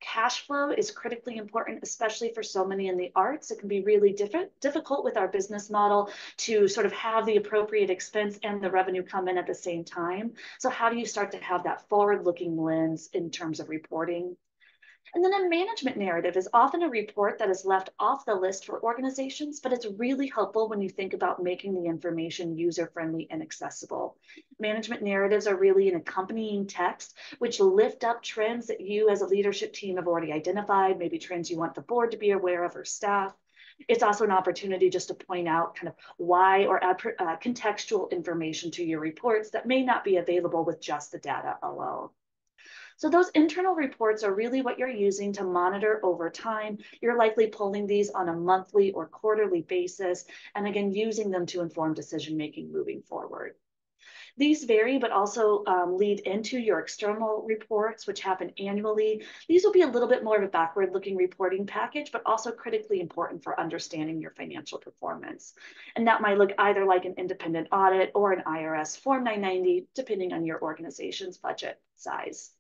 Cash flow is critically important, especially for so many in the arts. It can be really difficult with our business model to sort of have the appropriate expense and the revenue come in at the same time. So how do you start to have that forward-looking lens in terms of reporting? And then a management narrative is often a report that is left off the list for organizations, but it's really helpful when you think about making the information user-friendly and accessible. Management narratives are really an accompanying text, which lift up trends that you as a leadership team have already identified, maybe trends you want the board to be aware of or staff. It's also an opportunity just to point out kind of why or add contextual information to your reports that may not be available with just the data alone. So those internal reports are really what you're using to monitor over time. You're likely pulling these on a monthly or quarterly basis, and again, using them to inform decision-making moving forward. These vary, but also lead into your external reports, which happen annually. These will be a little bit more of a backward-looking reporting package, but also critically important for understanding your financial performance. And that might look either like an independent audit or an IRS Form 990, depending on your organization's budget size.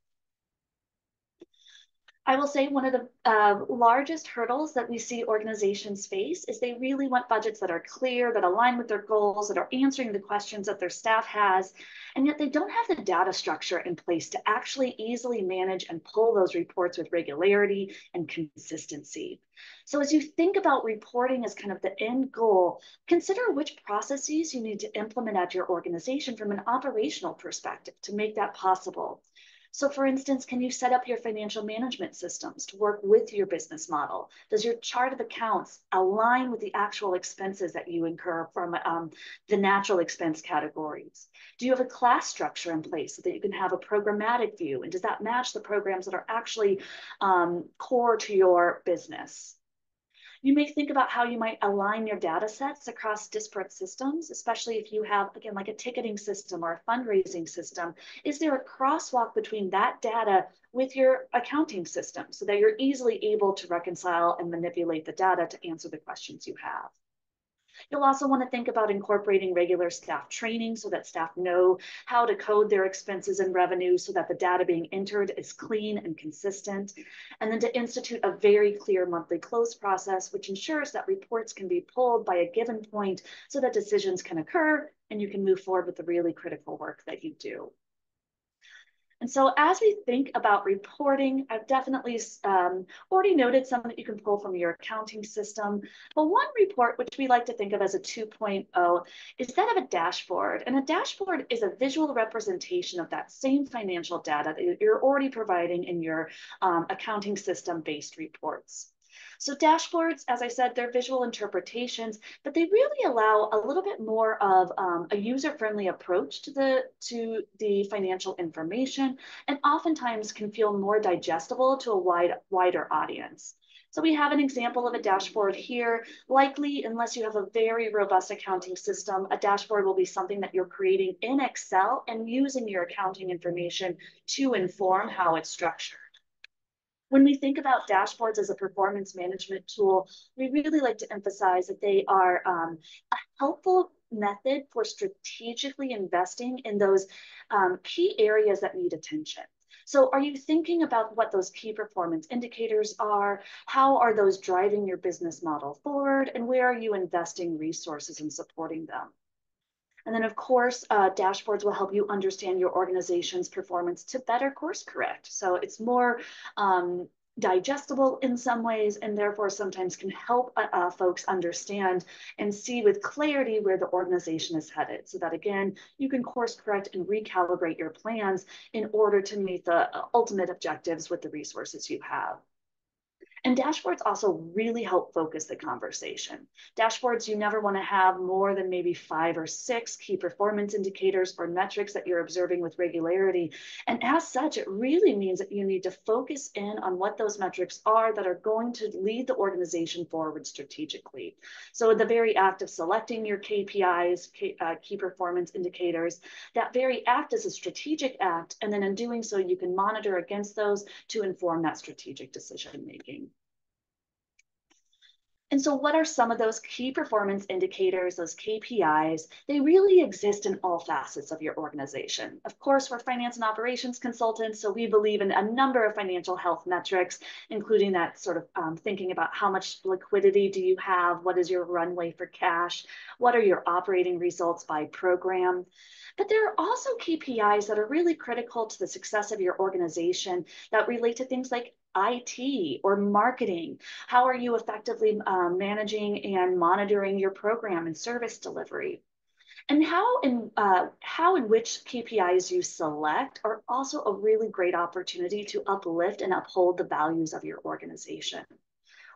I will say one of the largest hurdles that we see organizations face is they really want budgets that are clear, that align with their goals, that are answering the questions that their staff has, and yet they don't have the data structure in place to actually easily manage and pull those reports with regularity and consistency. So as you think about reporting as kind of the end goal, consider which processes you need to implement at your organization from an operational perspective to make that possible. So for instance, can you set up your financial management systems to work with your business model? Does your chart of accounts align with the actual expenses that you incur from the natural expense categories? Do you have a class structure in place so that you can have a programmatic view? And does that match the programs that are actually core to your business? You may think about how you might align your data sets across disparate systems, especially if you have, again, like a ticketing system or a fundraising system. Is there a crosswalk between that data with your accounting system so that you're easily able to reconcile and manipulate the data to answer the questions you have? You'll also want to think about incorporating regular staff training so that staff know how to code their expenses and revenue so that the data being entered is clean and consistent. And then to institute a very clear monthly close process, which ensures that reports can be pulled by a given point so that decisions can occur and you can move forward with the really critical work that you do. And so as we think about reporting, I've definitely already noted some that you can pull from your accounting system. But one report, which we like to think of as a 2.0, is that of a dashboard. And a dashboard is a visual representation of that same financial data that you're already providing in your accounting system-based reports. So dashboards, as I said, they're visual interpretations, but they really allow a little bit more of a user-friendly approach to the financial information, and oftentimes can feel more digestible to a wider audience. So we have an example of a dashboard here. Likely, unless you have a very robust accounting system, a dashboard will be something that you're creating in Excel and using your accounting information to inform how it's structured. When we think about dashboards as a performance management tool, we really like to emphasize that they are a helpful method for strategically investing in those key areas that need attention. So are you thinking about what those key performance indicators are? How are those driving your business model forward? And where are you investing resources in supporting them? And then, of course, dashboards will help you understand your organization's performance to better course correct. So it's more digestible in some ways, and therefore sometimes can help folks understand and see with clarity where the organization is headed. So that, again, you can course correct and recalibrate your plans in order to meet the ultimate objectives with the resources you have. And dashboards also really help focus the conversation. Dashboards, you never want to have more than maybe 5 or 6 key performance indicators or metrics that you're observing with regularity. And as such, it really means that you need to focus in on what those metrics are that are going to lead the organization forward strategically. So the very act of selecting your KPIs, key performance indicators, that very act is a strategic act. And then in doing so, you can monitor against those to inform that strategic decision making. And so what are some of those key performance indicators, those KPIs? They really exist in all facets of your organization. Of course, we're finance and operations consultants, so we believe in a number of financial health metrics, including that sort of thinking about how much liquidity do you have? What is your runway for cash? What are your operating results by program? But there are also KPIs that are really critical to the success of your organization that relate to things like IT or marketing. How are you effectively managing and monitoring your program and service delivery? And how and which KPIs you select are also a really great opportunity to uplift and uphold the values of your organization.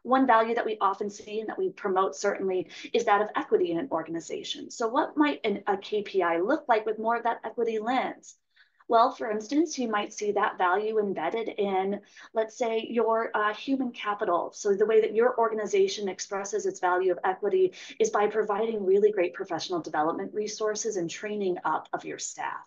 One value that we often see and that we promote certainly is that of equity in an organization. So what might a KPI look like with more of that equity lens? Well, for instance, you might see that value embedded in, let's say, your human capital. So the way that your organization expresses its value of equity is by providing really great professional development resources and training up of your staff.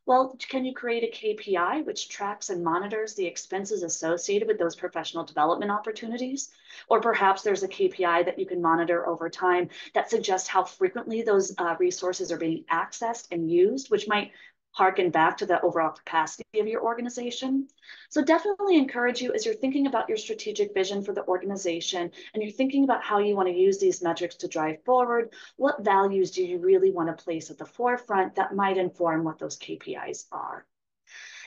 Well, can you create a KPI which tracks and monitors the expenses associated with those professional development opportunities? Or perhaps there's a KPI that you can monitor over time that suggests how frequently those resources are being accessed and used, which might harken back to the overall capacity of your organization. So definitely encourage you as you're thinking about your strategic vision for the organization and you're thinking about how you want to use these metrics to drive forward, what values do you really want to place at the forefront that might inform what those KPIs are?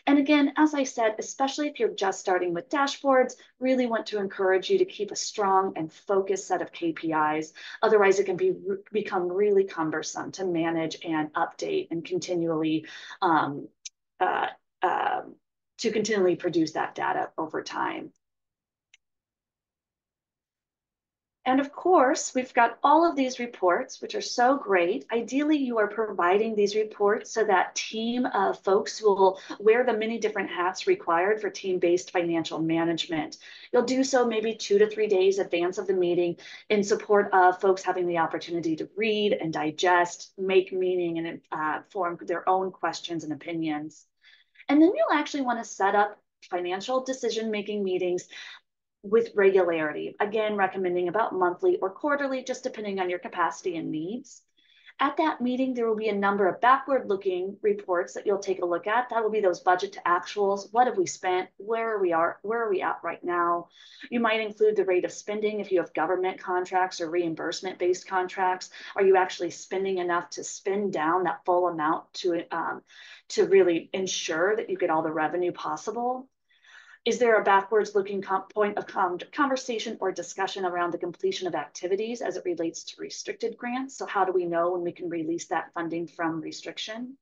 And again, as I said, especially if you're just starting with dashboards, really want to encourage you to keep a strong and focused set of KPIs. Otherwise, it can become really cumbersome to manage and update and continually um, uh, uh, produce that data over time. And of course, we've got all of these reports, which are so great. Ideally, you are providing these reports so that team of folks will wear the many different hats required for team-based financial management. You'll do so maybe 2 to 3 days advance of the meeting in support of folks having the opportunity to read and digest, make meaning, and form their own questions and opinions. And then you'll actually want to set up financial decision-making meetings with regularity, again, recommending about monthly or quarterly, just depending on your capacity and needs. At that meeting, there will be a number of backward-looking reports that you'll take a look at. That will be those budget to actuals. What have we spent? Where are we at right now? You might include the rate of spending if you have government contracts or reimbursement-based contracts. Are you actually spending enough to spend down that full amount to really ensure that you get all the revenue possible? Is there a backwards looking point of conversation or discussion around the completion of activities as it relates to restricted grants? So how do we know when we can release that funding from restriction?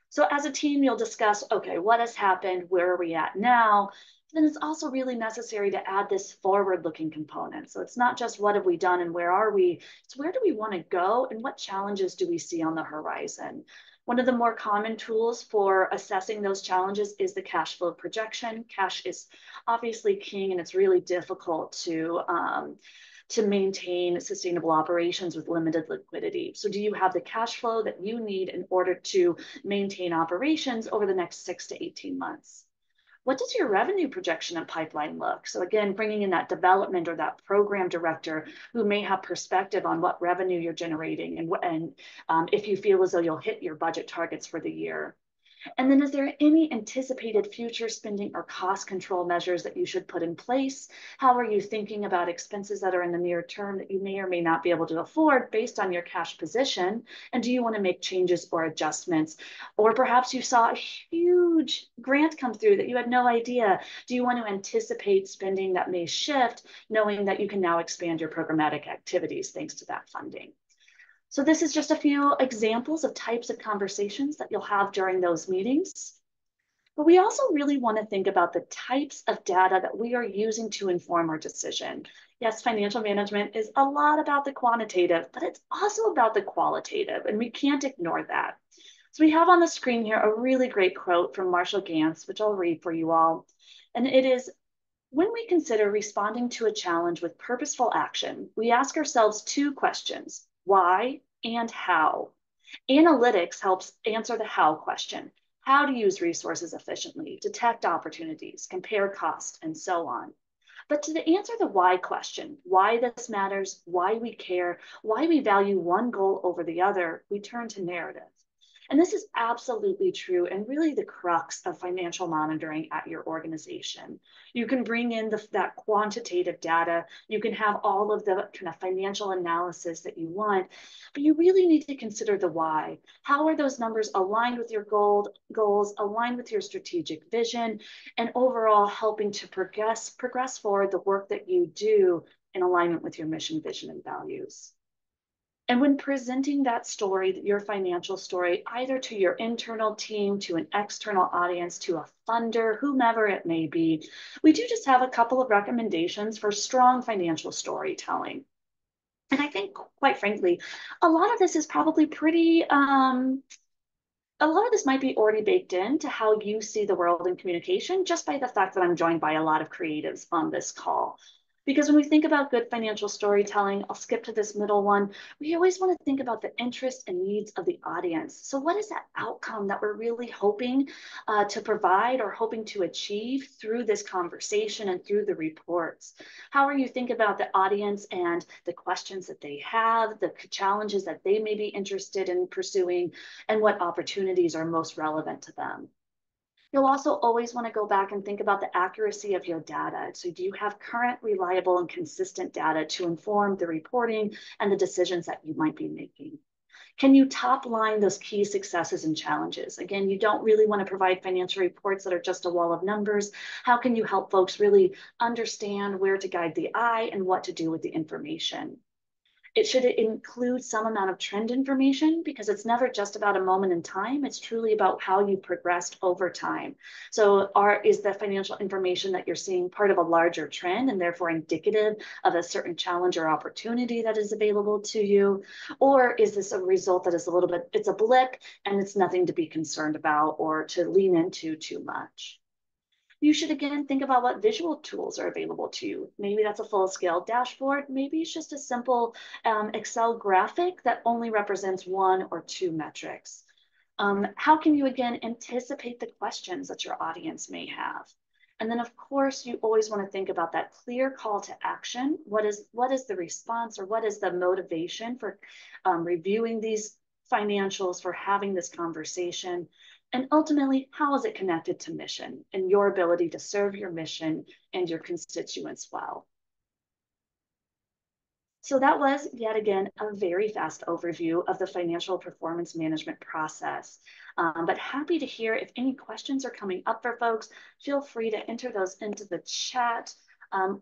So as a team, you'll discuss, okay, what has happened? Where are we at now? Then it's also really necessary to add this forward-looking component. So it's not just what have we done and where are we, it's where do we want to go and what challenges do we see on the horizon? One of the more common tools for assessing those challenges is the cash flow projection. Cash is obviously king, and it's really difficult to maintain sustainable operations with limited liquidity. So do you have the cash flow that you need in order to maintain operations over the next 6 to 18 months? What does your revenue projection and pipeline look? So again, bringing in that development or that program director who may have perspective on what revenue you're generating and if you feel as though you'll hit your budget targets for the year. And then is there any anticipated future spending or cost control measures that you should put in place? How are you thinking about expenses that are in the near term that you may or may not be able to afford based on your cash position? And do you want to make changes or adjustments? Or perhaps you saw a huge grant come through that you had no idea. Do you want to anticipate spending that may shift, knowing that you can now expand your programmatic activities thanks to that funding? So this is just a few examples of types of conversations that you'll have during those meetings. But we also really want to think about the types of data that we are using to inform our decision. Yes, financial management is a lot about the quantitative, but it's also about the qualitative, and we can't ignore that. So we have on the screen here a really great quote from Marshall Ganz, which I'll read for you all. And it is, when we consider responding to a challenge with purposeful action, we ask ourselves 2 questions. Why and how? Analytics helps answer the how question. How to use resources efficiently, detect opportunities, compare cost, and so on. But to answer the why question, why this matters, why we care, why we value one goal over the other, we turn to narrative. And this is absolutely true and really the crux of financial monitoring at your organization. You can bring in that quantitative data. You can have all of the kind of financial analysis that you want, but you really need to consider the why. How are those numbers aligned with your goals, aligned with your strategic vision, and overall helping to progress forward the work that you do in alignment with your mission, vision, and values. And when presenting that story, your financial story, either to your internal team, to an external audience, to a funder, whomever it may be, we do just have a couple of recommendations for strong financial storytelling. And I think, quite frankly, a lot of this is probably pretty, a lot of this might be already baked into how you see the world in communication, just by the fact that I'm joined by a lot of creatives on this call. Because when we think about good financial storytelling, I'll skip to this middle one. We always want to think about the interests and needs of the audience. So, what is that outcome that we're really hoping to provide or hoping to achieve through this conversation and through the reports? How are you thinking about the audience and the questions that they have, the challenges that they may be interested in pursuing, and what opportunities are most relevant to them? You'll also always want to go back and think about the accuracy of your data. So do you have current, reliable, and consistent data to inform the reporting and the decisions that you might be making? Can you top line those key successes and challenges? Again, you don't really want to provide financial reports that are just a wall of numbers. How can you help folks really understand where to guide the eye and what to do with the information? It should include some amount of trend information because it's never just about a moment in time. It's truly about how you progressed over time. So is the financial information that you're seeing part of a larger trend and therefore indicative of a certain challenge or opportunity that is available to you? Or is this a result that is a little bit, it's a blip and it's nothing to be concerned about or to lean into too much? You should again think about what visual tools are available to you. Maybe that's a full scale dashboard. Maybe it's just a simple Excel graphic that only represents one or two metrics. How can you again anticipate the questions that your audience may have? And then of course, you always want to think about that clear call to action. What is the response or what is the motivation for reviewing these financials, for having this conversation? And ultimately, how is it connected to mission and your ability to serve your mission and your constituents well? So that was yet again a very fast overview of the financial performance management process. But happy to hear if any questions are coming up for folks. Feel free to enter those into the chat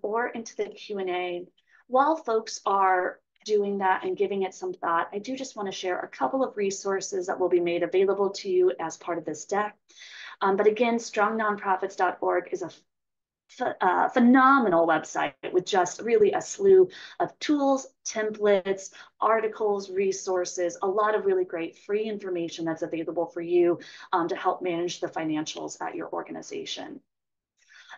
or into the Q&A. While folks are doing that and giving it some thought, I do just want to share a couple of resources that will be made available to you as part of this deck. But again, strongnonprofits.org is a phenomenal website with just really a slew of tools, templates, articles, resources, a lot of really great free information that's available for you to help manage the financials at your organization.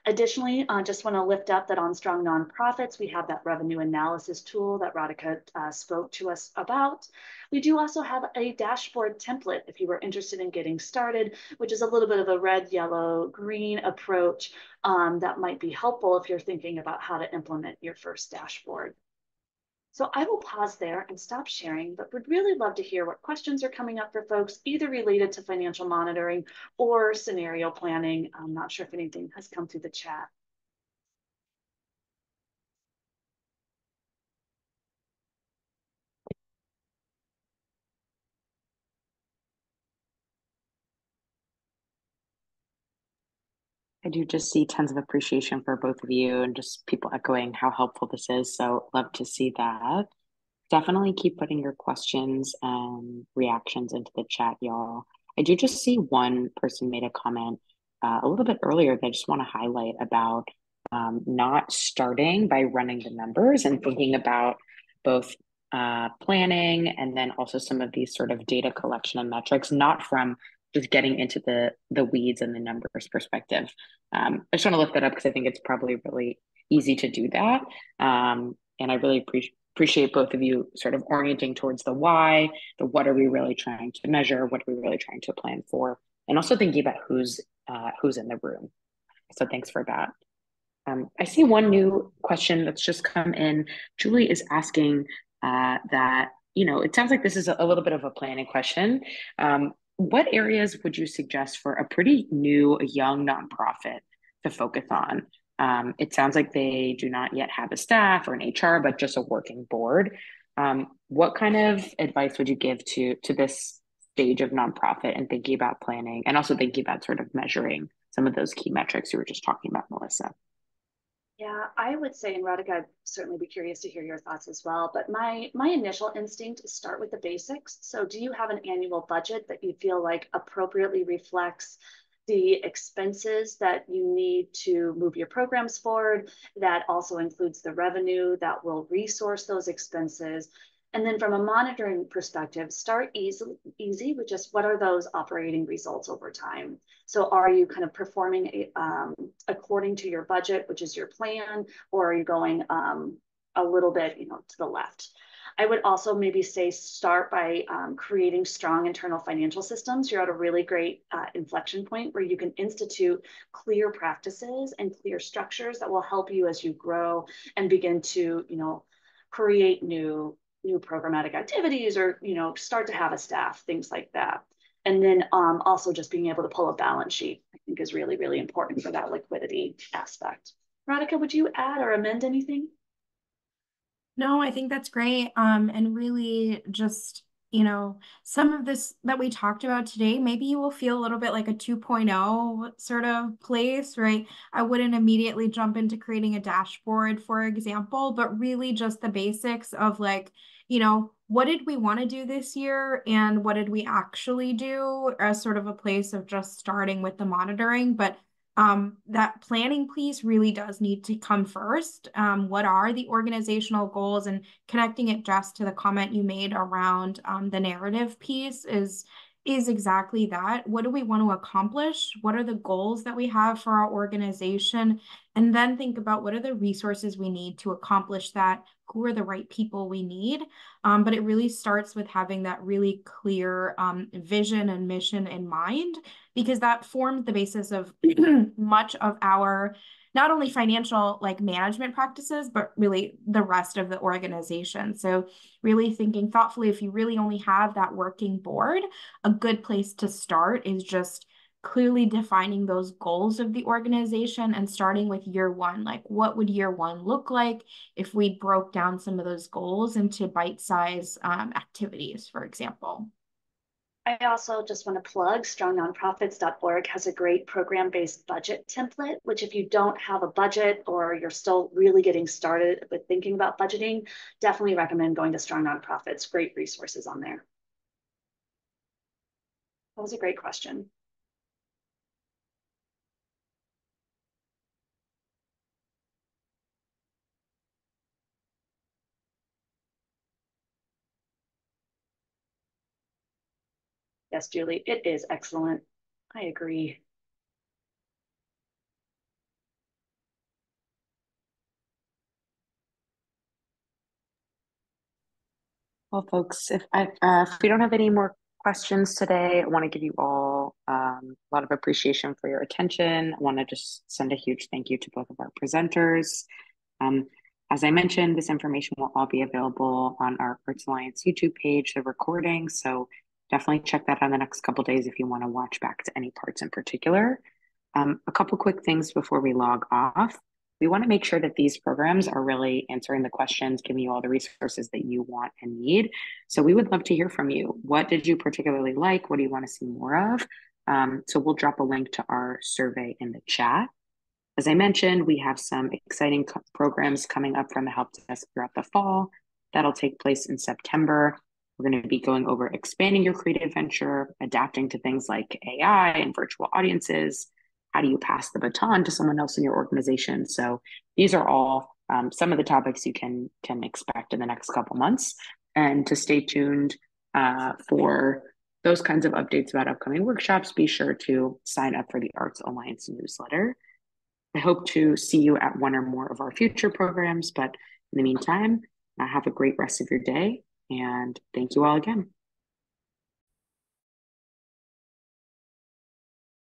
Additionally, I just want to lift up that on Strong Nonprofits, we have that revenue analysis tool that Radhika spoke to us about. We do also have a dashboard template if you were interested in getting started, which is a little bit of a red, yellow, green approach that might be helpful if you're thinking about how to implement your first dashboard. So I will pause there and stop sharing, but would really love to hear what questions are coming up for folks, either related to financial monitoring or scenario planning. I'm not sure if anything has come through the chat. I do just see tons of appreciation for both of you and just people echoing how helpful this is. So love to see that. Definitely keep putting your questions and reactions into the chat, y'all. I do just see one person made a comment a little bit earlier that I just want to highlight about not starting by running the numbers and thinking about both planning and then also some of these sort of data collection and metrics, not from just getting into the weeds and the numbers perspective. I just want to lift that up because I think it's probably really easy to do that. And I really appreciate both of you sort of orienting towards the why, the what are we really trying to measure, what are we really trying to plan for, and also thinking about who's in the room. So thanks for that. I see one new question that's just come in. Julie is asking that, it sounds like this is a little bit of a planning question. What areas would you suggest for a pretty new, young nonprofit to focus on? It sounds like they do not yet have a staff or an HR, but just a working board. What kind of advice would you give to this stage of nonprofit and thinking about planning and also thinking about sort of measuring some of those key metrics you were just talking about, Melissa? Yeah, I would say, and Radhika, I'd certainly be curious to hear your thoughts as well, but my initial instinct is start with the basics. So do you have an annual budget that you feel like appropriately reflects the expenses that you need to move your programs forward, that also includes the revenue that will resource those expenses? And then from a monitoring perspective, start easy with just what are those operating results over time. So are you kind of performing according to your budget, which is your plan, or are you going a little bit, to the left? I would also maybe say start by creating strong internal financial systems. You're at a really great inflection point where you can institute clear practices and clear structures that will help you as you grow and begin to, create new programmatic activities or, start to have a staff, things like that. And then also just being able to pull a balance sheet, I think is really, really important for that liquidity aspect. Radhika, would you add or amend anything? No, I think that's great. And really just, some of this that we talked about today, maybe you will feel a little bit like a 2.0 sort of place, right? I wouldn't immediately jump into creating a dashboard, for example, but really just the basics of like, what did we want to do this year and what did we actually do as sort of a place of just starting with the monitoring. But that planning piece really does need to come first. What are the organizational goals, and connecting it just to the comment you made around the narrative piece is exactly that. What do we want to accomplish? What are the goals that we have for our organization? And then think about what are the resources we need to accomplish that? Who are the right people we need? But it really starts with having that really clear vision and mission in mind, because that formed the basis of much of our not only financial like management practices, but really the rest of the organization. So really thinking thoughtfully, if you really only have that working board, a good place to start is just clearly defining those goals of the organization and starting with year one. Like, what would year one look like if we broke down some of those goals into bite-sized activities, for example? I also just want to plug strongnonprofits.org has a great program-based budget template, which if you don't have a budget or you're still really getting started with thinking about budgeting, definitely recommend going to Strong Nonprofits. Great resources on there. That was a great question. Yes, Julie, it is excellent. I agree. Well, folks, if we don't have any more questions today, I want to give you all a lot of appreciation for your attention. I want to just send a huge thank you to both of our presenters. Um, as I mentioned, this information will all be available on our Arts Alliance YouTube page, the recording. So definitely check that out in the next couple days if you want to watch back to any parts in particular. A couple quick things before we log off. We want to make sure that these programs are really answering the questions, giving you all the resources that you want and need. So we would love to hear from you. What did you particularly like? What do you want to see more of? So we'll drop a link to our survey in the chat. As I mentioned, we have some exciting programs coming up from the Help Desk throughout the fall. That'll take place in September. We're going to be going over expanding your creative venture, adapting to things like AI and virtual audiences. How do you pass the baton to someone else in your organization? So these are all some of the topics you can expect in the next couple months. And to stay tuned for those kinds of updates about upcoming workshops, be sure to sign up for the Arts Alliance newsletter. I hope to see you at one or more of our future programs, but in the meantime, have a great rest of your day, and thank you all again.